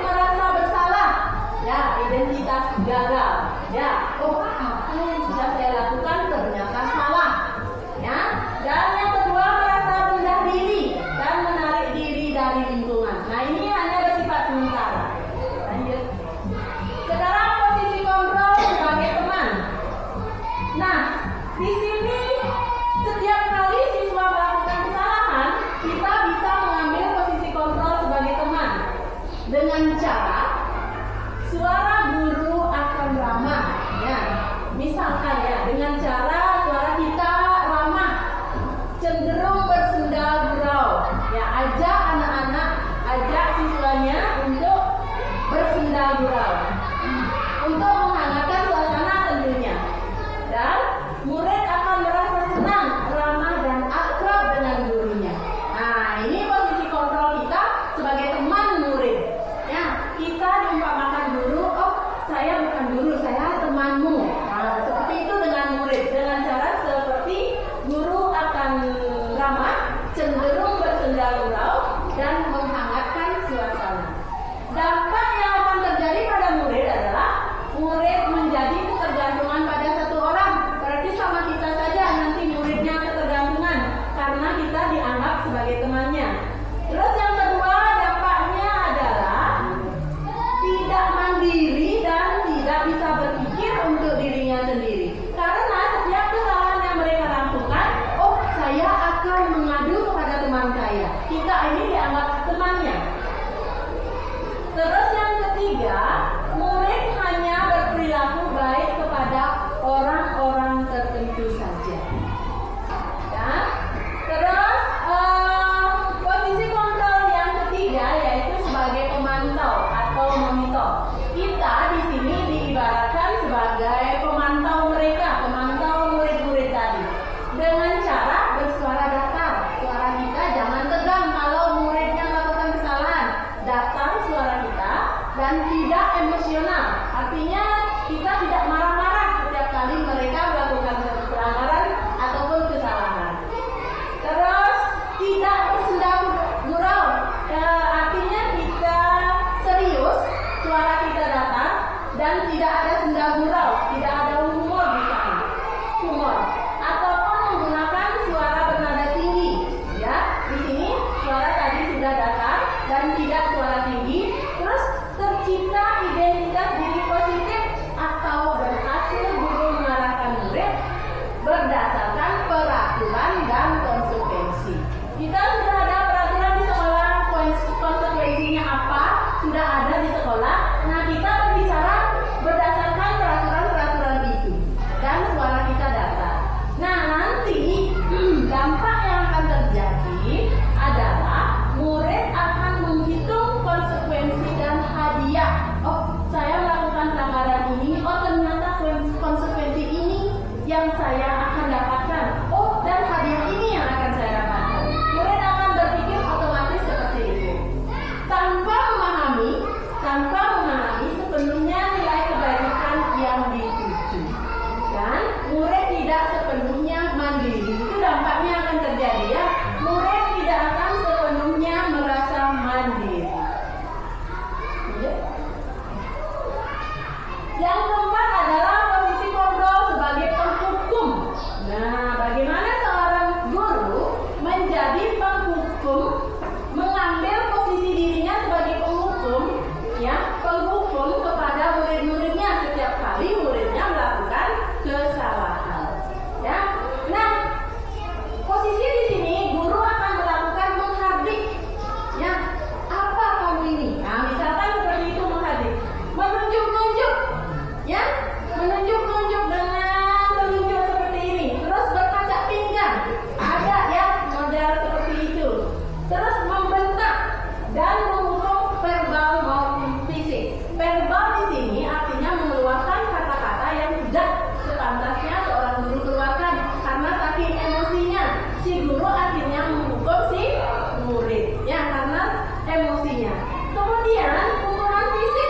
merasa bersalah. Ya, identitas gagal. Ya, oh, apa yang sudah saya lakukan ternyata salah. Ya. Dan yang kedua, merasa rendah diri dan menarik diri dari lingkungan. Nah, ini hanya bersifat sementara. Lanjut. Sekarang posisi kontrol sebagai teman. Nah, di sini setiap kali siswa melakukan kesalahan, kita bisa mengambil posisi kontrol sebagai teman dengan cara suara guru akan ramah. Ya, misalkan ya, dengan cara suara kita ramah, cenderung bersenda gurau. Ya, ajak anak-anak, ajak siswanya untuk bersenda gurau, untuk menghangatkan suasana tentunya. Dan murid akan merasa senang, ramah dan akrab dengan gurunya. Nah, ini posisi kontrol kita sebagai teman murid. Ya, kita diumpamakan guru, oh, saya bukan guru, saya temanmu. Nah, seperti itu dengan murid, dengan cara seperti guru akan ramah, cenderung bersenda gurau dan menghangatkan suasana. Dampak yang akan terjadi pada murid adalah murid dirinya sendiri. Karena setiap kesalahan yang mereka lakukan, oh saya akan mengadu kepada teman saya. Kita ini dianggap temannya. Terus yang ketiga, murid hanya berperilaku baik kepada orang-orang tertentu saja. Ya. Terus posisi kontrol yang ketiga yaitu sebagai pemantau atau monitor. Kita di sini diibaratkan sebagai pemantau mereka, pemantau murid-murid tadi. Dengan cara bersuara datar. Suara kita jangan tegang kalau muridnya melakukan kesalahan. Datar suara kita dan tidak emosional. Artinya kita tidak marah-marah setiap kali mereka melakukan pelanggaran ataupun kesalahan. Terus tidak bersenda gurau. Artinya kita serius, suara kita datar dan tidak ada senda gurau, tidak ada humor di sana. Humor ataupun menggunakan suara bernada tinggi. Ya, di sini suara tadi sudah datar dan tidak suara tinggi. Terus tercipta identitas diri positif atau berhasil guru mengarahkan murid berdasarkan peraturan dan konsekuensi. Kita sudah ada peraturan di sekolah, konsekuensinya apa? Sudah ada di sekolah. Nah, kita berbicara berdasarkan peraturan-peraturan itu dan suara kita datar. Nah, nanti dampak yang akan terjadi adalah murid akan menghitung konsekuensi dan hadiah. Oh, saya melakukan pelanggaran ini. Oh, ternyata konsekuensi ini yang saya akan dapatkan. Oh, dan hadiah ini yang akan saya dapatkan. Murid akan berpikir otomatis seperti itu. Tanpa memahami sepenuhnya nilai kebaikan yang dituju. Dan murid tidak sepenuhnya mandiri. Itu dampaknya akan terjadi ya. Murid tidak akan sepenuhnya merasa mandiri. Ya. Yang keempat adalah posisi kontrol sebagai penghukum. Nah, bagaimana seorang guru menjadi penghukum, mengambil posisi dirinya sebagai penghukum, ya, penghukum kepada murid-muridnya setiap kali muridnya melakukan kesalahan. Ya, nah, posisi di sini guru akan melakukan menghardik. Ya, apa kamu ini? Nah, misalkan seperti itu menghardik, menunjuk-nunjuk, ya, menunjuk-nunjuk dengan telunjuk seperti ini, terus berkaca pinggang, ada ya model seperti itu, terus membentak dan menghukum verbal maupun fisik. Verbal di sini artinya mengeluarkan kata-kata yang tidak sepantasnya seorang guru keluarkan karena saking emosinya. Si guru akhirnya menghukum si murid, ya, karena emosinya. Kemudian pukulan fisik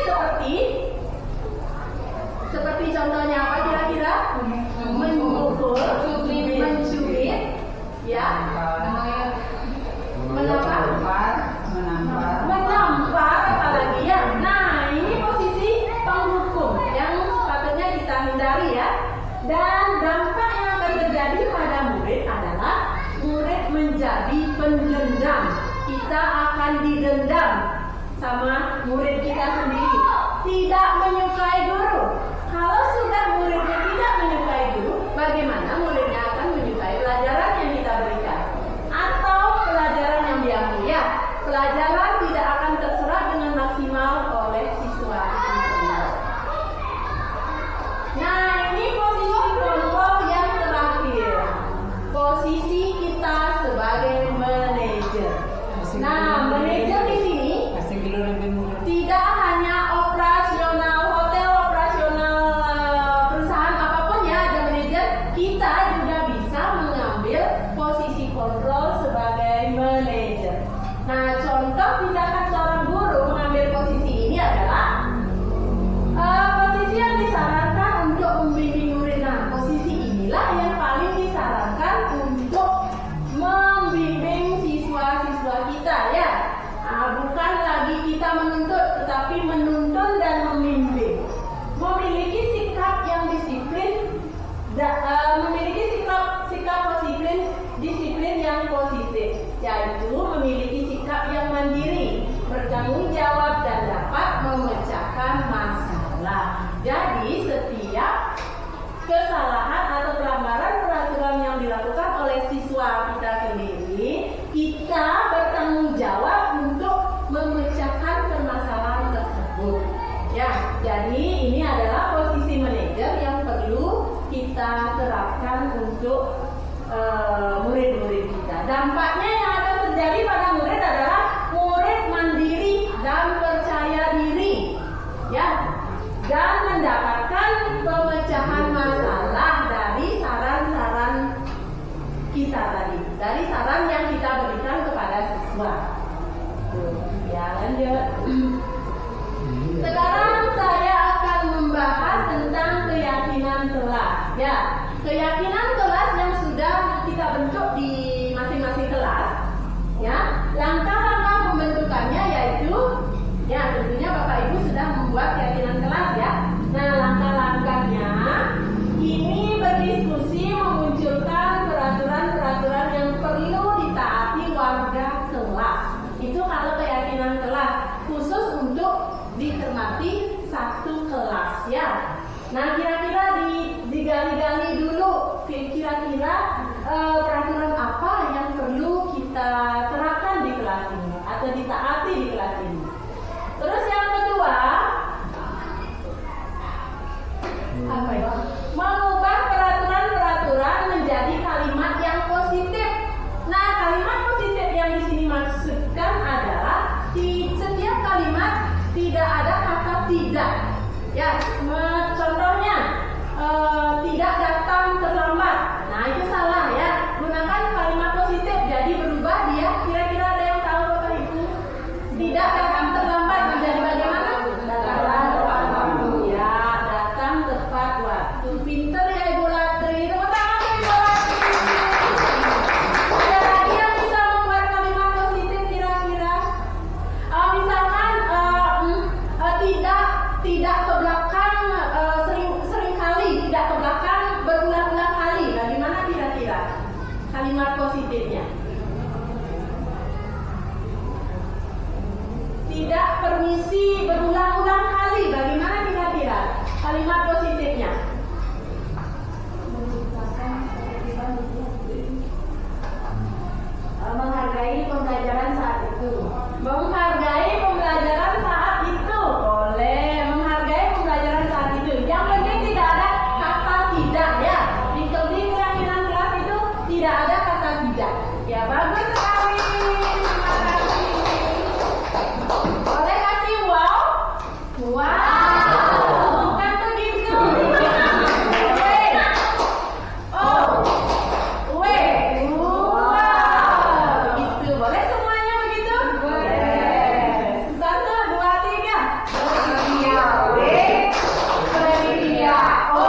seperti contohnya apa kira-kira? Memukul, mencubit, ya, menampar apalagi ya. Nah, ini posisi penghukum yang sepatutnya kita hindari ya. Dan dampak yang akan terjadi pada murid adalah murid menjadi pendendam. Kita akan didendam sama murid kita sendiri. Tidak menyukai guru. Kalau sudah muridnya tidak menyukai guru, bagaimana muridnya akan menyukai pelajaran yang kita berikan? Atau pelajaran yang diambil? Pelajaran tidak akan terserap dengan maksimal oleh siswa itu sendiri. Nah, ini posisi kontrol yang terakhir. Posisi kita sebagai manajer. Nah, manajer di sini tidak hanya operasional hotel, operasional perusahaan apapun ya, ada manajer. Kita juga bisa mengambil posisi kontrol sebagai manajer. Nah, contoh tindakan seorang guru mengambil posisi ini adalah posisi yang disarankan untuk membimbing murid. Nah, posisi inilah yang paling disarankan untuk membimbing siswa-siswa kita ya. Nah, bukan lagi kita menuntut, tetapi menuntun dan membimbing. Memiliki sikap yang disiplin, memiliki sikap disiplin yang positif, yaitu memiliki sikap yang mandiri, bertanggung jawab dan dapat memecahkan masalah. Jadi setiap dapatkan untuk murid-murid kita. Dampaknya yang akan terjadi pada murid adalah murid mandiri dan percaya diri, ya, dan mendapatkan pemecahan masalah dari saran-saran kita tadi, dari saran yang kita berikan kepada siswa. Ya, lanjut. Sekarang saya akan membahas tentang keyakinan kelas. Ya, keyakinan kelas yang sudah kita bentuk di masing-masing kelas. Ya, langkah-langkah pembentukannya yaitu, ya tentunya Bapak Ibu sudah membuat keyakinan kelas ya. Nah, langkah-langkahnya ini berdiskusi memunculkan peraturan-peraturan yang perlu ditaati warga kelas. Itu kalau keyakinan kelas khusus untuk dicermati satu kelas ya. Nah, kira-kira digali-gali dulu kira-kira peraturan apa yang perlu kita terapkan di kelas ini atau ditaati di kelas ini. Terus yang kedua, apa ya? Mengubah peraturan-peraturan menjadi kalimat yang positif. Nah, kalimat positif yang di sini maksudkan adalah di setiap kalimat tidak ada kata tidak. Ya, contohnya tidak datang terlambat. Nah, itu salah ya. Gunakan kalimat positif. Jadi berubah dia. Kira-kira ada yang tahu Bapak Ibu? Tidak datang terlambat menjadi bagaimana? Datang tepat waktu. Ya, datang tepat waktu. Pinter ya Ibu Latri. Tepuk tangan Ibu Latri. Ada lagi yang bisa membuat kalimat positif kira-kira? Misalkan tidak ke belakang sering kali, tidak ke belakang berulang-ulang kali. Bagaimana kira-kira kalimat positifnya? Tidak permisi berulang-ulang kali. Bagaimana kira-kira kalimat positifnya? Menghargai pembelajaran saat itu. Menghargai pembelajaran saat itu. Boleh. Menghargai pembelajaran saat itu. Yang penting tidak ada kata tidak ya. Di keyakinan kelas itu tidak ada kata tidak. Ya, bagus sekali. Terima kasih. Boleh kasih wow? Wow. Bukan begitu. Wait. Oh. Wait. Wow. Begitu. Boleh semuanya begitu? Boleh. 1, 2, 3. Bersedia W. Bersedia O.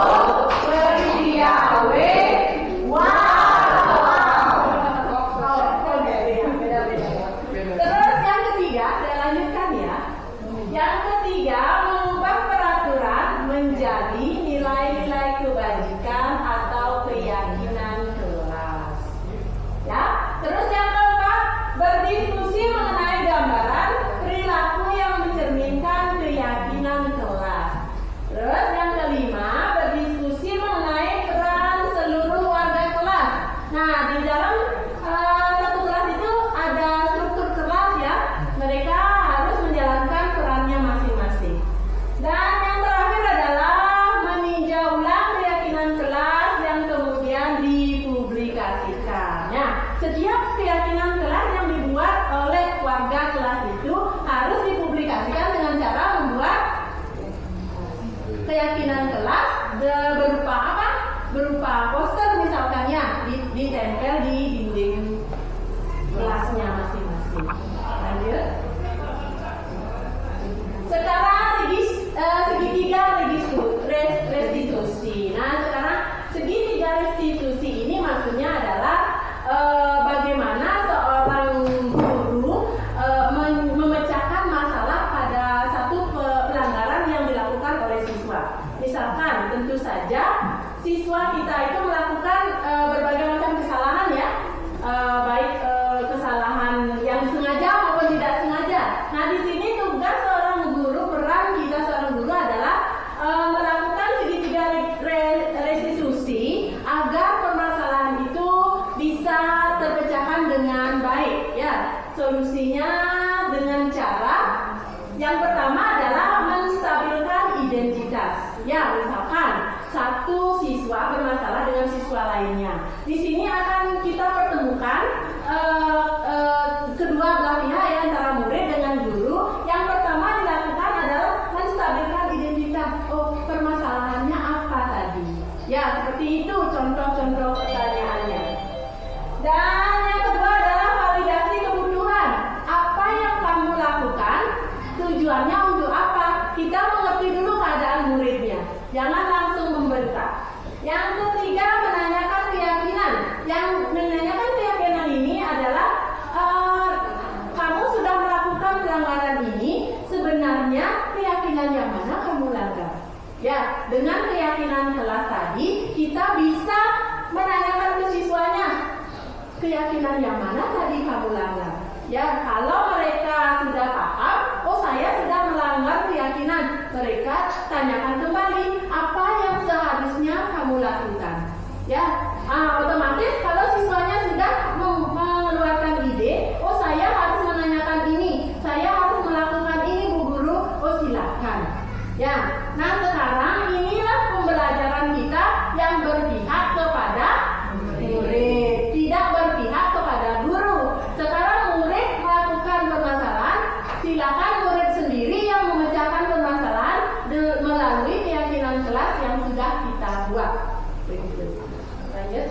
Bersedia W. Terus yang ketiga, saya lanjutkan ya. Yang ketiga, mengubah peraturan menjadi nilai-nilai kebajikan atau keyakinan kelas. Ya. Terus yang keempat, berdiskusi mengenai gambaran perilaku yang mencerminkan keyakinan kelas. Terus yang kelima, berdiskusi mengenai peran seluruh warga kelas. Nah, di dalam satu kelas itu ada struktur kelas ya. Mereka harus menjalankan perannya masing-masing. Dan yang terakhir adalah meninjau ulang keyakinan kelas yang kemudian dipublikasikan. Nah, setiap keyakinan kelas yang dibuat oleh warga kelas itu harus dipublikasikan dengan cara membuat keyakinan kelas berupa apa? Berupa poster misalkan ya, ditempel di dinding kelasnya masing-masing. Lanjut. Sekarang segitiga restitusi. Nah, sekarang segitiga restitusi ini maksudnya adalah bagaimana seorang guru memecahkan masalah pada satu pelanggaran yang dilakukan oleh siswa. Misalkan tentu saja siswa kita itu melakukan berbagai macam kesalahan ya, baik kesalahan yang sengaja maupun tidak sengaja. Nah, di sini tugas seorang guru, peran kita seorang guru adalah melakukan segitiga restitusi agar permasalahan itu bisa terpecahkan dengan baik ya. Solusinya dengan cara yang pertama adalah menstabilkan identitas. Ya, misalkan satu siswa bermasalah dengan siswa lainnya. Di sini akan kita pertemukan kedua belah pihak ya, antara murid dengan guru. Yang pertama dilakukan adalah menstabilkan identitas. Oh, permasalahannya apa tadi? Ya, seperti itu contoh-contoh pertanyaannya. Dan yang kedua adalah validasi kebutuhan. Apa yang kamu lakukan? Tujuannya untuk apa? Kita mengerti dulu keadaan muridnya. Jangan langsung membentak. Yang ketiga, menanyakan keyakinan. Yang menanyakan keyakinan ini adalah kamu sudah melakukan pelanggaran ini, sebenarnya keyakinan yang mana kamu langgar? Ya, dengan keyakinan kelas tadi, kita bisa menanyakan ke siswanya, keyakinan yang mana tadi kamu langgar? Ya, kalau mereka sudah paham, oh saya sudah melanggar keyakinan, mereka tanyakan kembali apa yang seharusnya kamu lakukan. Ya, otomatis kalau siswanya sudah mengeluarkan ide, oh saya harus menanyakan ini, saya harus melakukan ini Bu Guru, oh silakan. Ya, nah sekarang inilah pembelajaran kita yang berpihak kepada murid, tidak berpihak kepada guru. Sekarang murid melakukan permasalahan, silakan murid sendiri yang memecahkan permasalahan melalui keyakinan kelas yang sudah kita buat. Begitu. Lanjut.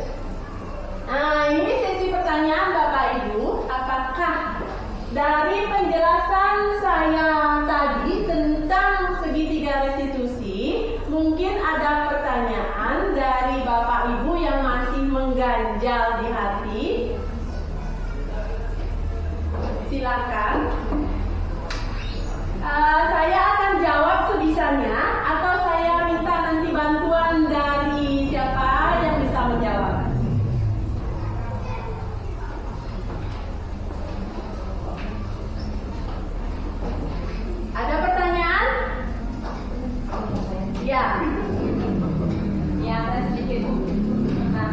Nah, ini sesi pertanyaan Bapak Ibu. Apakah dari penjelasan saya tadi tentang segitiga restitusi, mungkin ada pertanyaan dari Bapak Ibu yang masih mengganjal di hati? Silakan. Saya akan jawab sebisanya, atau saya minta nanti bantuan dari siapa yang bisa menjawab. Ada pertanyaan? Ya. Ya, saya sedikit. Nah,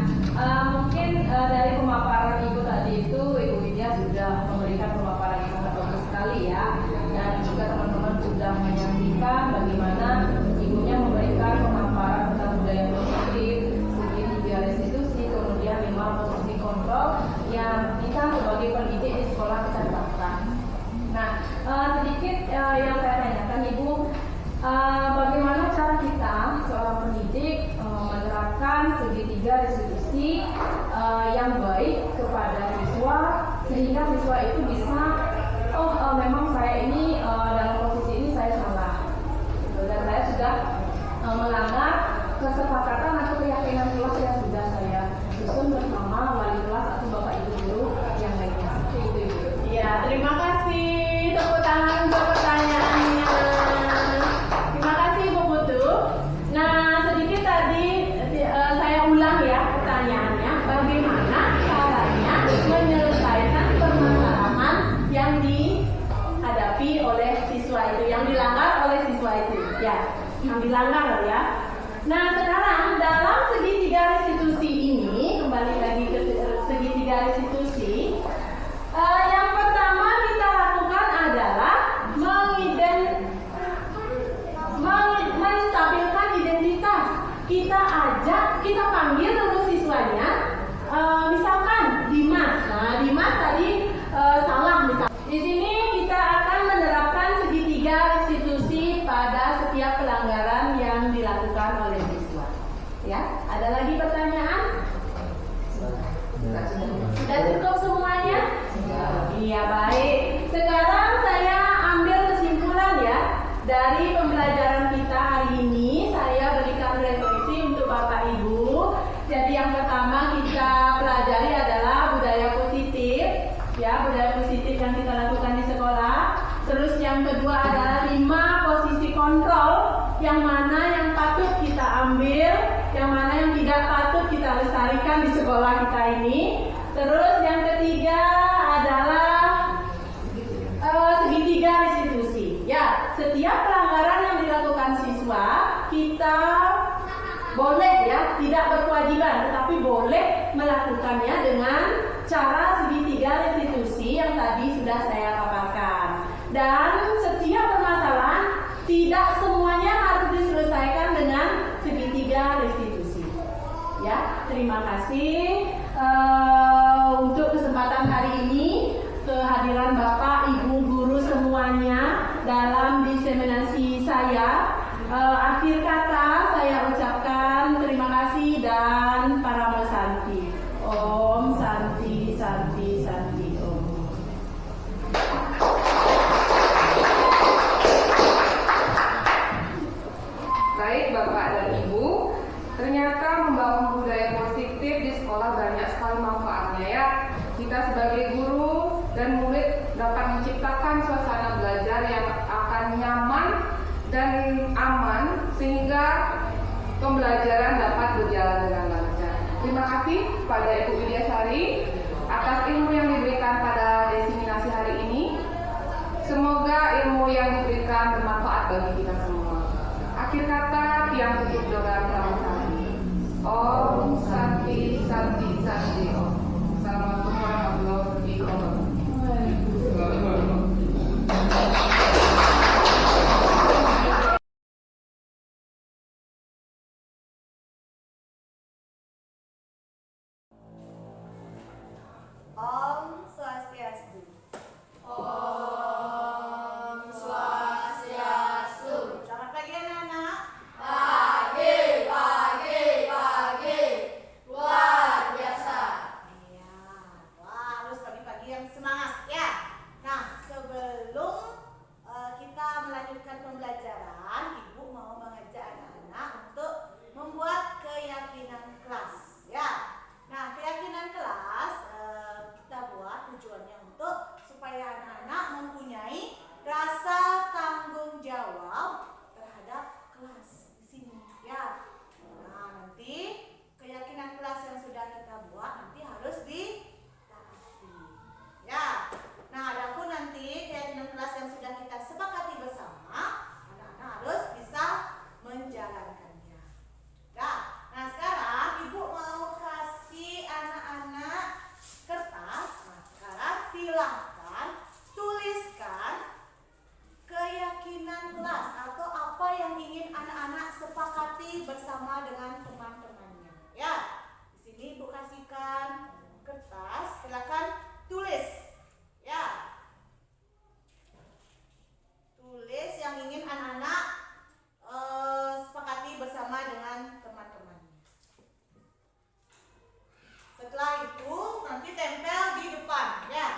mungkin dari pemaparan Ibu tadi itu, Ibu Widya sudah memberikan pemaparan yang sangat bagus sekali ya. Dan juga teman-teman sudah menyaksikan bagaimana Ibunya memberikan pemaparan tentang budaya positif, segitiga restitusi, kemudian 5 posisi kontrol yang kita sebagai pendidik di sekolah kita terapkan. Nah, sedikit yang saya tanyakan Ibu, bagaimana cara kita seorang pendidik menerapkan segitiga restitusi yang baik kepada siswa, sehingga siswa itu bisa, memang saya ini dalam posisi ini saya salah, dan saya sudah melanggar kesepakatan atau keyakinan kelas yang sudah saya susun bersama wali kelas atau Bapak Ibu guru yang lainnya. Itu Ibu. Ya, terima kasih. Tepuk tangan untuk pertanyaannya. Terima kasih Bu Putu. Nah, sedikit tadi saya ulang ya pertanyaannya. Bagaimana caranya menyelesaikan permasalahan yang dihadapi oleh siswa itu, yang dilanggar oleh siswa itu? Ya, yang dilanggar ya. Nah, sekarang dalam segitiga restitusi ini, kembali lagi ke segitiga restitusi, yang pertama kita lakukan adalah menstabilkan identitas. Kita panggil dulu siswanya, misalkan Dimas. Nah, Dimas tadi salah misalnya. Di sini kita akan menerapkan segitiga restitusi pada setiap pelanggaran yang dilakukan oleh siswa. Ya, ada lagi pertanyaan? Sudah cukup semuanya? Iya, baik. Sekarang saya ambil kesimpulan ya dari pembelajaran kita hari ini. Saya berikan referensi untuk Bapak Ibu. Jadi yang pertama kita pelajari adalah budaya positif, ya, budaya positif yang kita lakukan di sekolah. Terus yang kedua adalah 5 posisi kontrol, yang mana yang patut kita ambil, yang mana yang tidak patut kita lestarikan di sekolah kita ini. Terus yang ketiga adalah segitiga restitusi. Ya, setiap pelanggaran yang dilakukan siswa kita boleh ya, tidak berkewajiban, tetapi boleh melakukannya dengan cara segitiga restitusi yang tadi sudah saya paparkan. Dan setiap permasalahan tidak semuanya harus diselesaikan dengan segitiga restitusi. terima kasih untuk kesempatan hari ini, kehadiran Bapak, Ibu, guru semuanya dalam diseminasi saya. Akhir kata saya ucapkan terima kasih dan Paramo Santi. Om Santi, Santi, Santi, Om. Baik Bapak dan Ibu, ternyata membangun budaya positif di sekolah banyak sekali manfaatnya ya. Kita sebagai guru dan murid dapat menciptakan suasana belajar yang akan nyaman dan aman sehingga pembelajaran dapat berjalan dengan lancar. Terima kasih kepada Ibu Widyasari atas ilmu yang diberikan pada diseminasi hari ini. Semoga ilmu yang diberikan bermanfaat bagi kita semua. Akhir kata, tiang tutup dengan Paramo Santi. Om Santi, Santi, Santi, Om. Assalamualaikum warahmatullahi wabarakatuh. Om Swastiastu. Om Swastiastu. Selamat pagi anak-anak. Pagi, pagi, pagi. Luar biasa. Iya, wah harus pagi-pagi yang semangat ya. Nah, sebelum kita melanjutkan pembelajaran, Ibu mau mengajak anak-anak untuk membuat keyakinan kelas ya. Nah, keyakinan kelas kita buat tujuannya untuk supaya anak-anak mempunyai rasa tanggung jawab terhadap kelas di sini ya. Nah, nanti keyakinan kelas yang sudah kita buat nanti harus ditaati ya. Nah, adapun nanti keyakinan kelas yang sudah kita sepakati bersama, anak-anak harus bisa menjalankannya. Nah sekarang Ibu mau kasih anak-anak kertas. Nah, sekarang silahkan tuliskan keyakinan kelas atau apa yang ingin anak-anak sepakati bersama dengan teman-temannya. Ya, di sini Ibu kasihkan kertas, silakan tulis. Ya, tulis yang ingin anak-anak sepakati bersama dengan teman-temannya. Setelah itu nanti tempel di depan ya.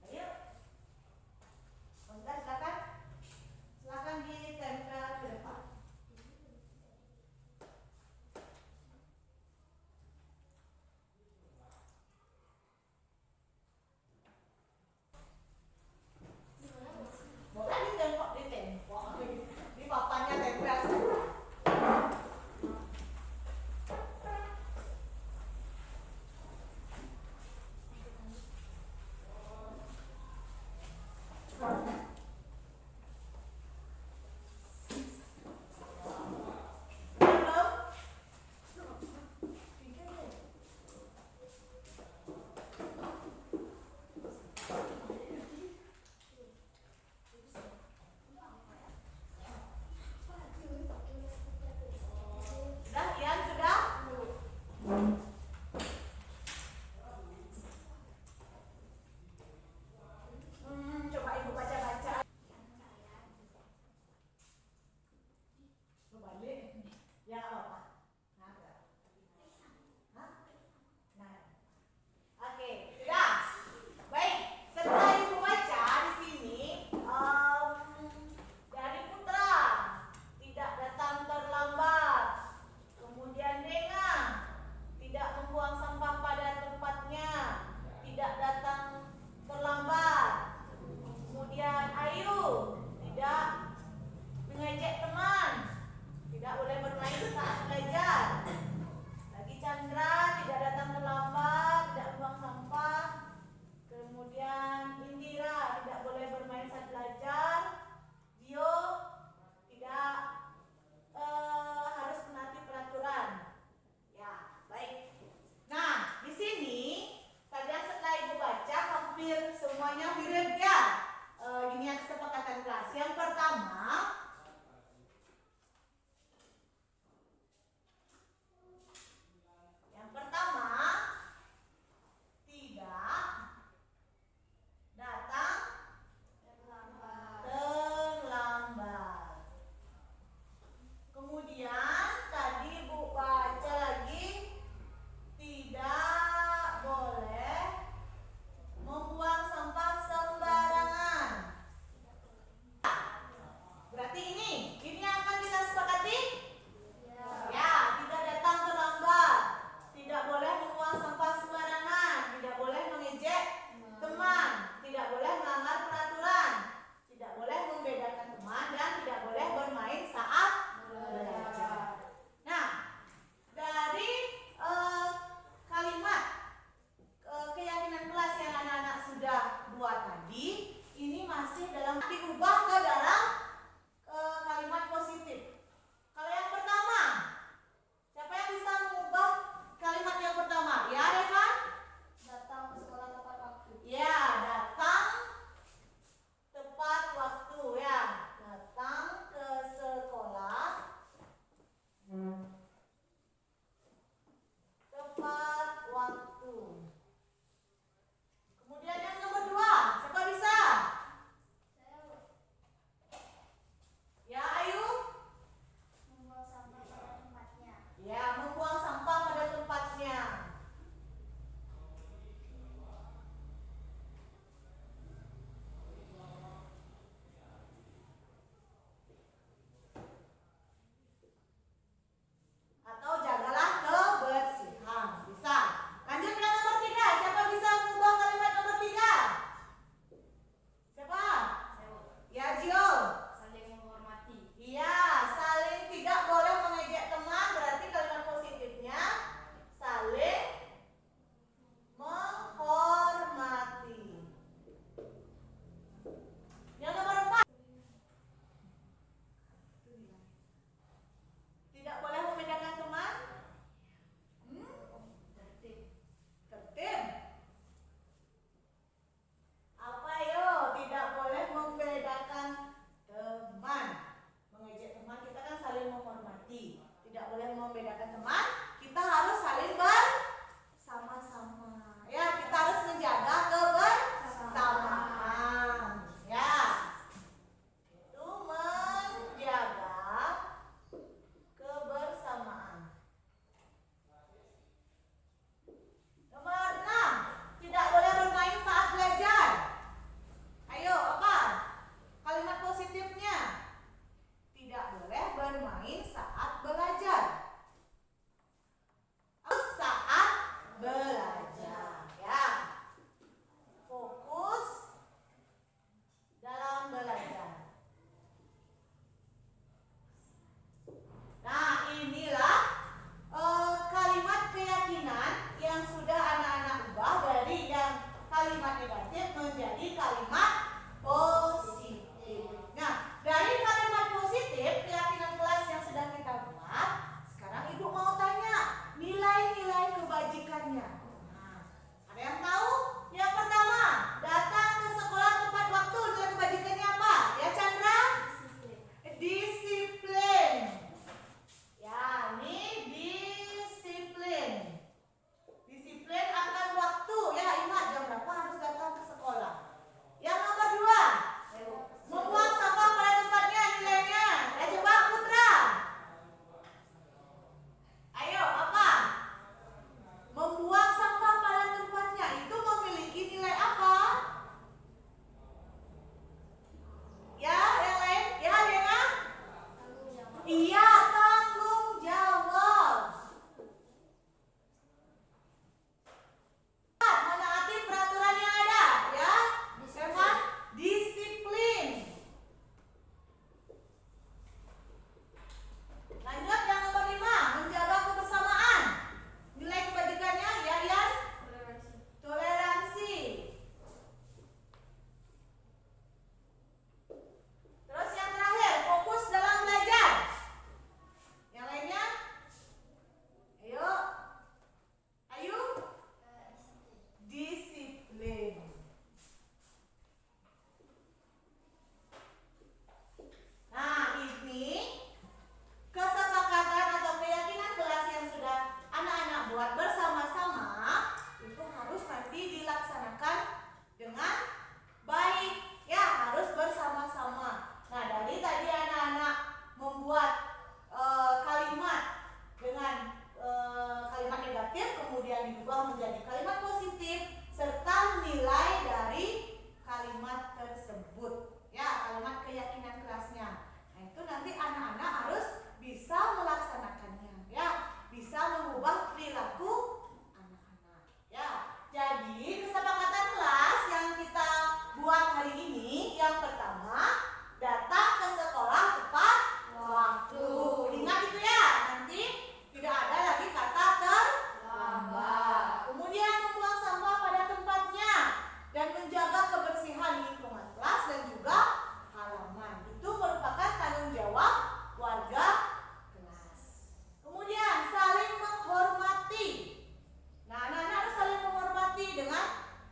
Ayo. Silakan.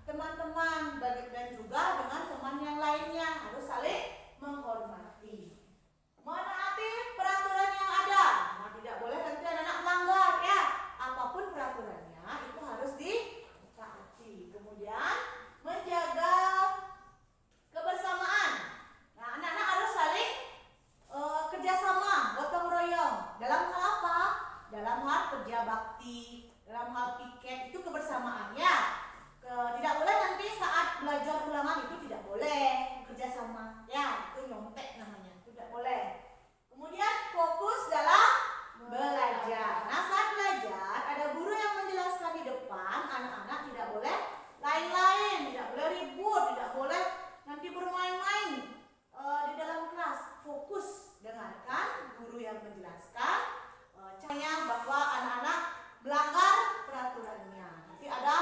teman-teman dan juga dengan teman yang lainnya harus saling menghormati, menaati peraturan yang ada. Nah, tidak boleh nanti anak-anak melanggar ya. Apapun peraturannya itu harus ditaati. Kemudian menjaga kebersamaan. Nah, anak-anak harus saling kerjasama, gotong royong. Dalam hal apa? Dalam hal kerja bakti, dalam hal piket itu kebersamaannya. Tidak boleh nanti saat belajar ulangan itu tidak boleh kerjasama. Ya, itu nyontek namanya. Tidak boleh. Kemudian fokus dalam belajar. Nah, saat belajar ada guru yang menjelaskan di depan, anak-anak tidak boleh lain-lain, tidak boleh ribut, tidak boleh nanti bermain-main di dalam kelas. Fokus dengarkan guru yang menjelaskan. Caranya bahwa anak-anak melanggar peraturannya. Nanti ada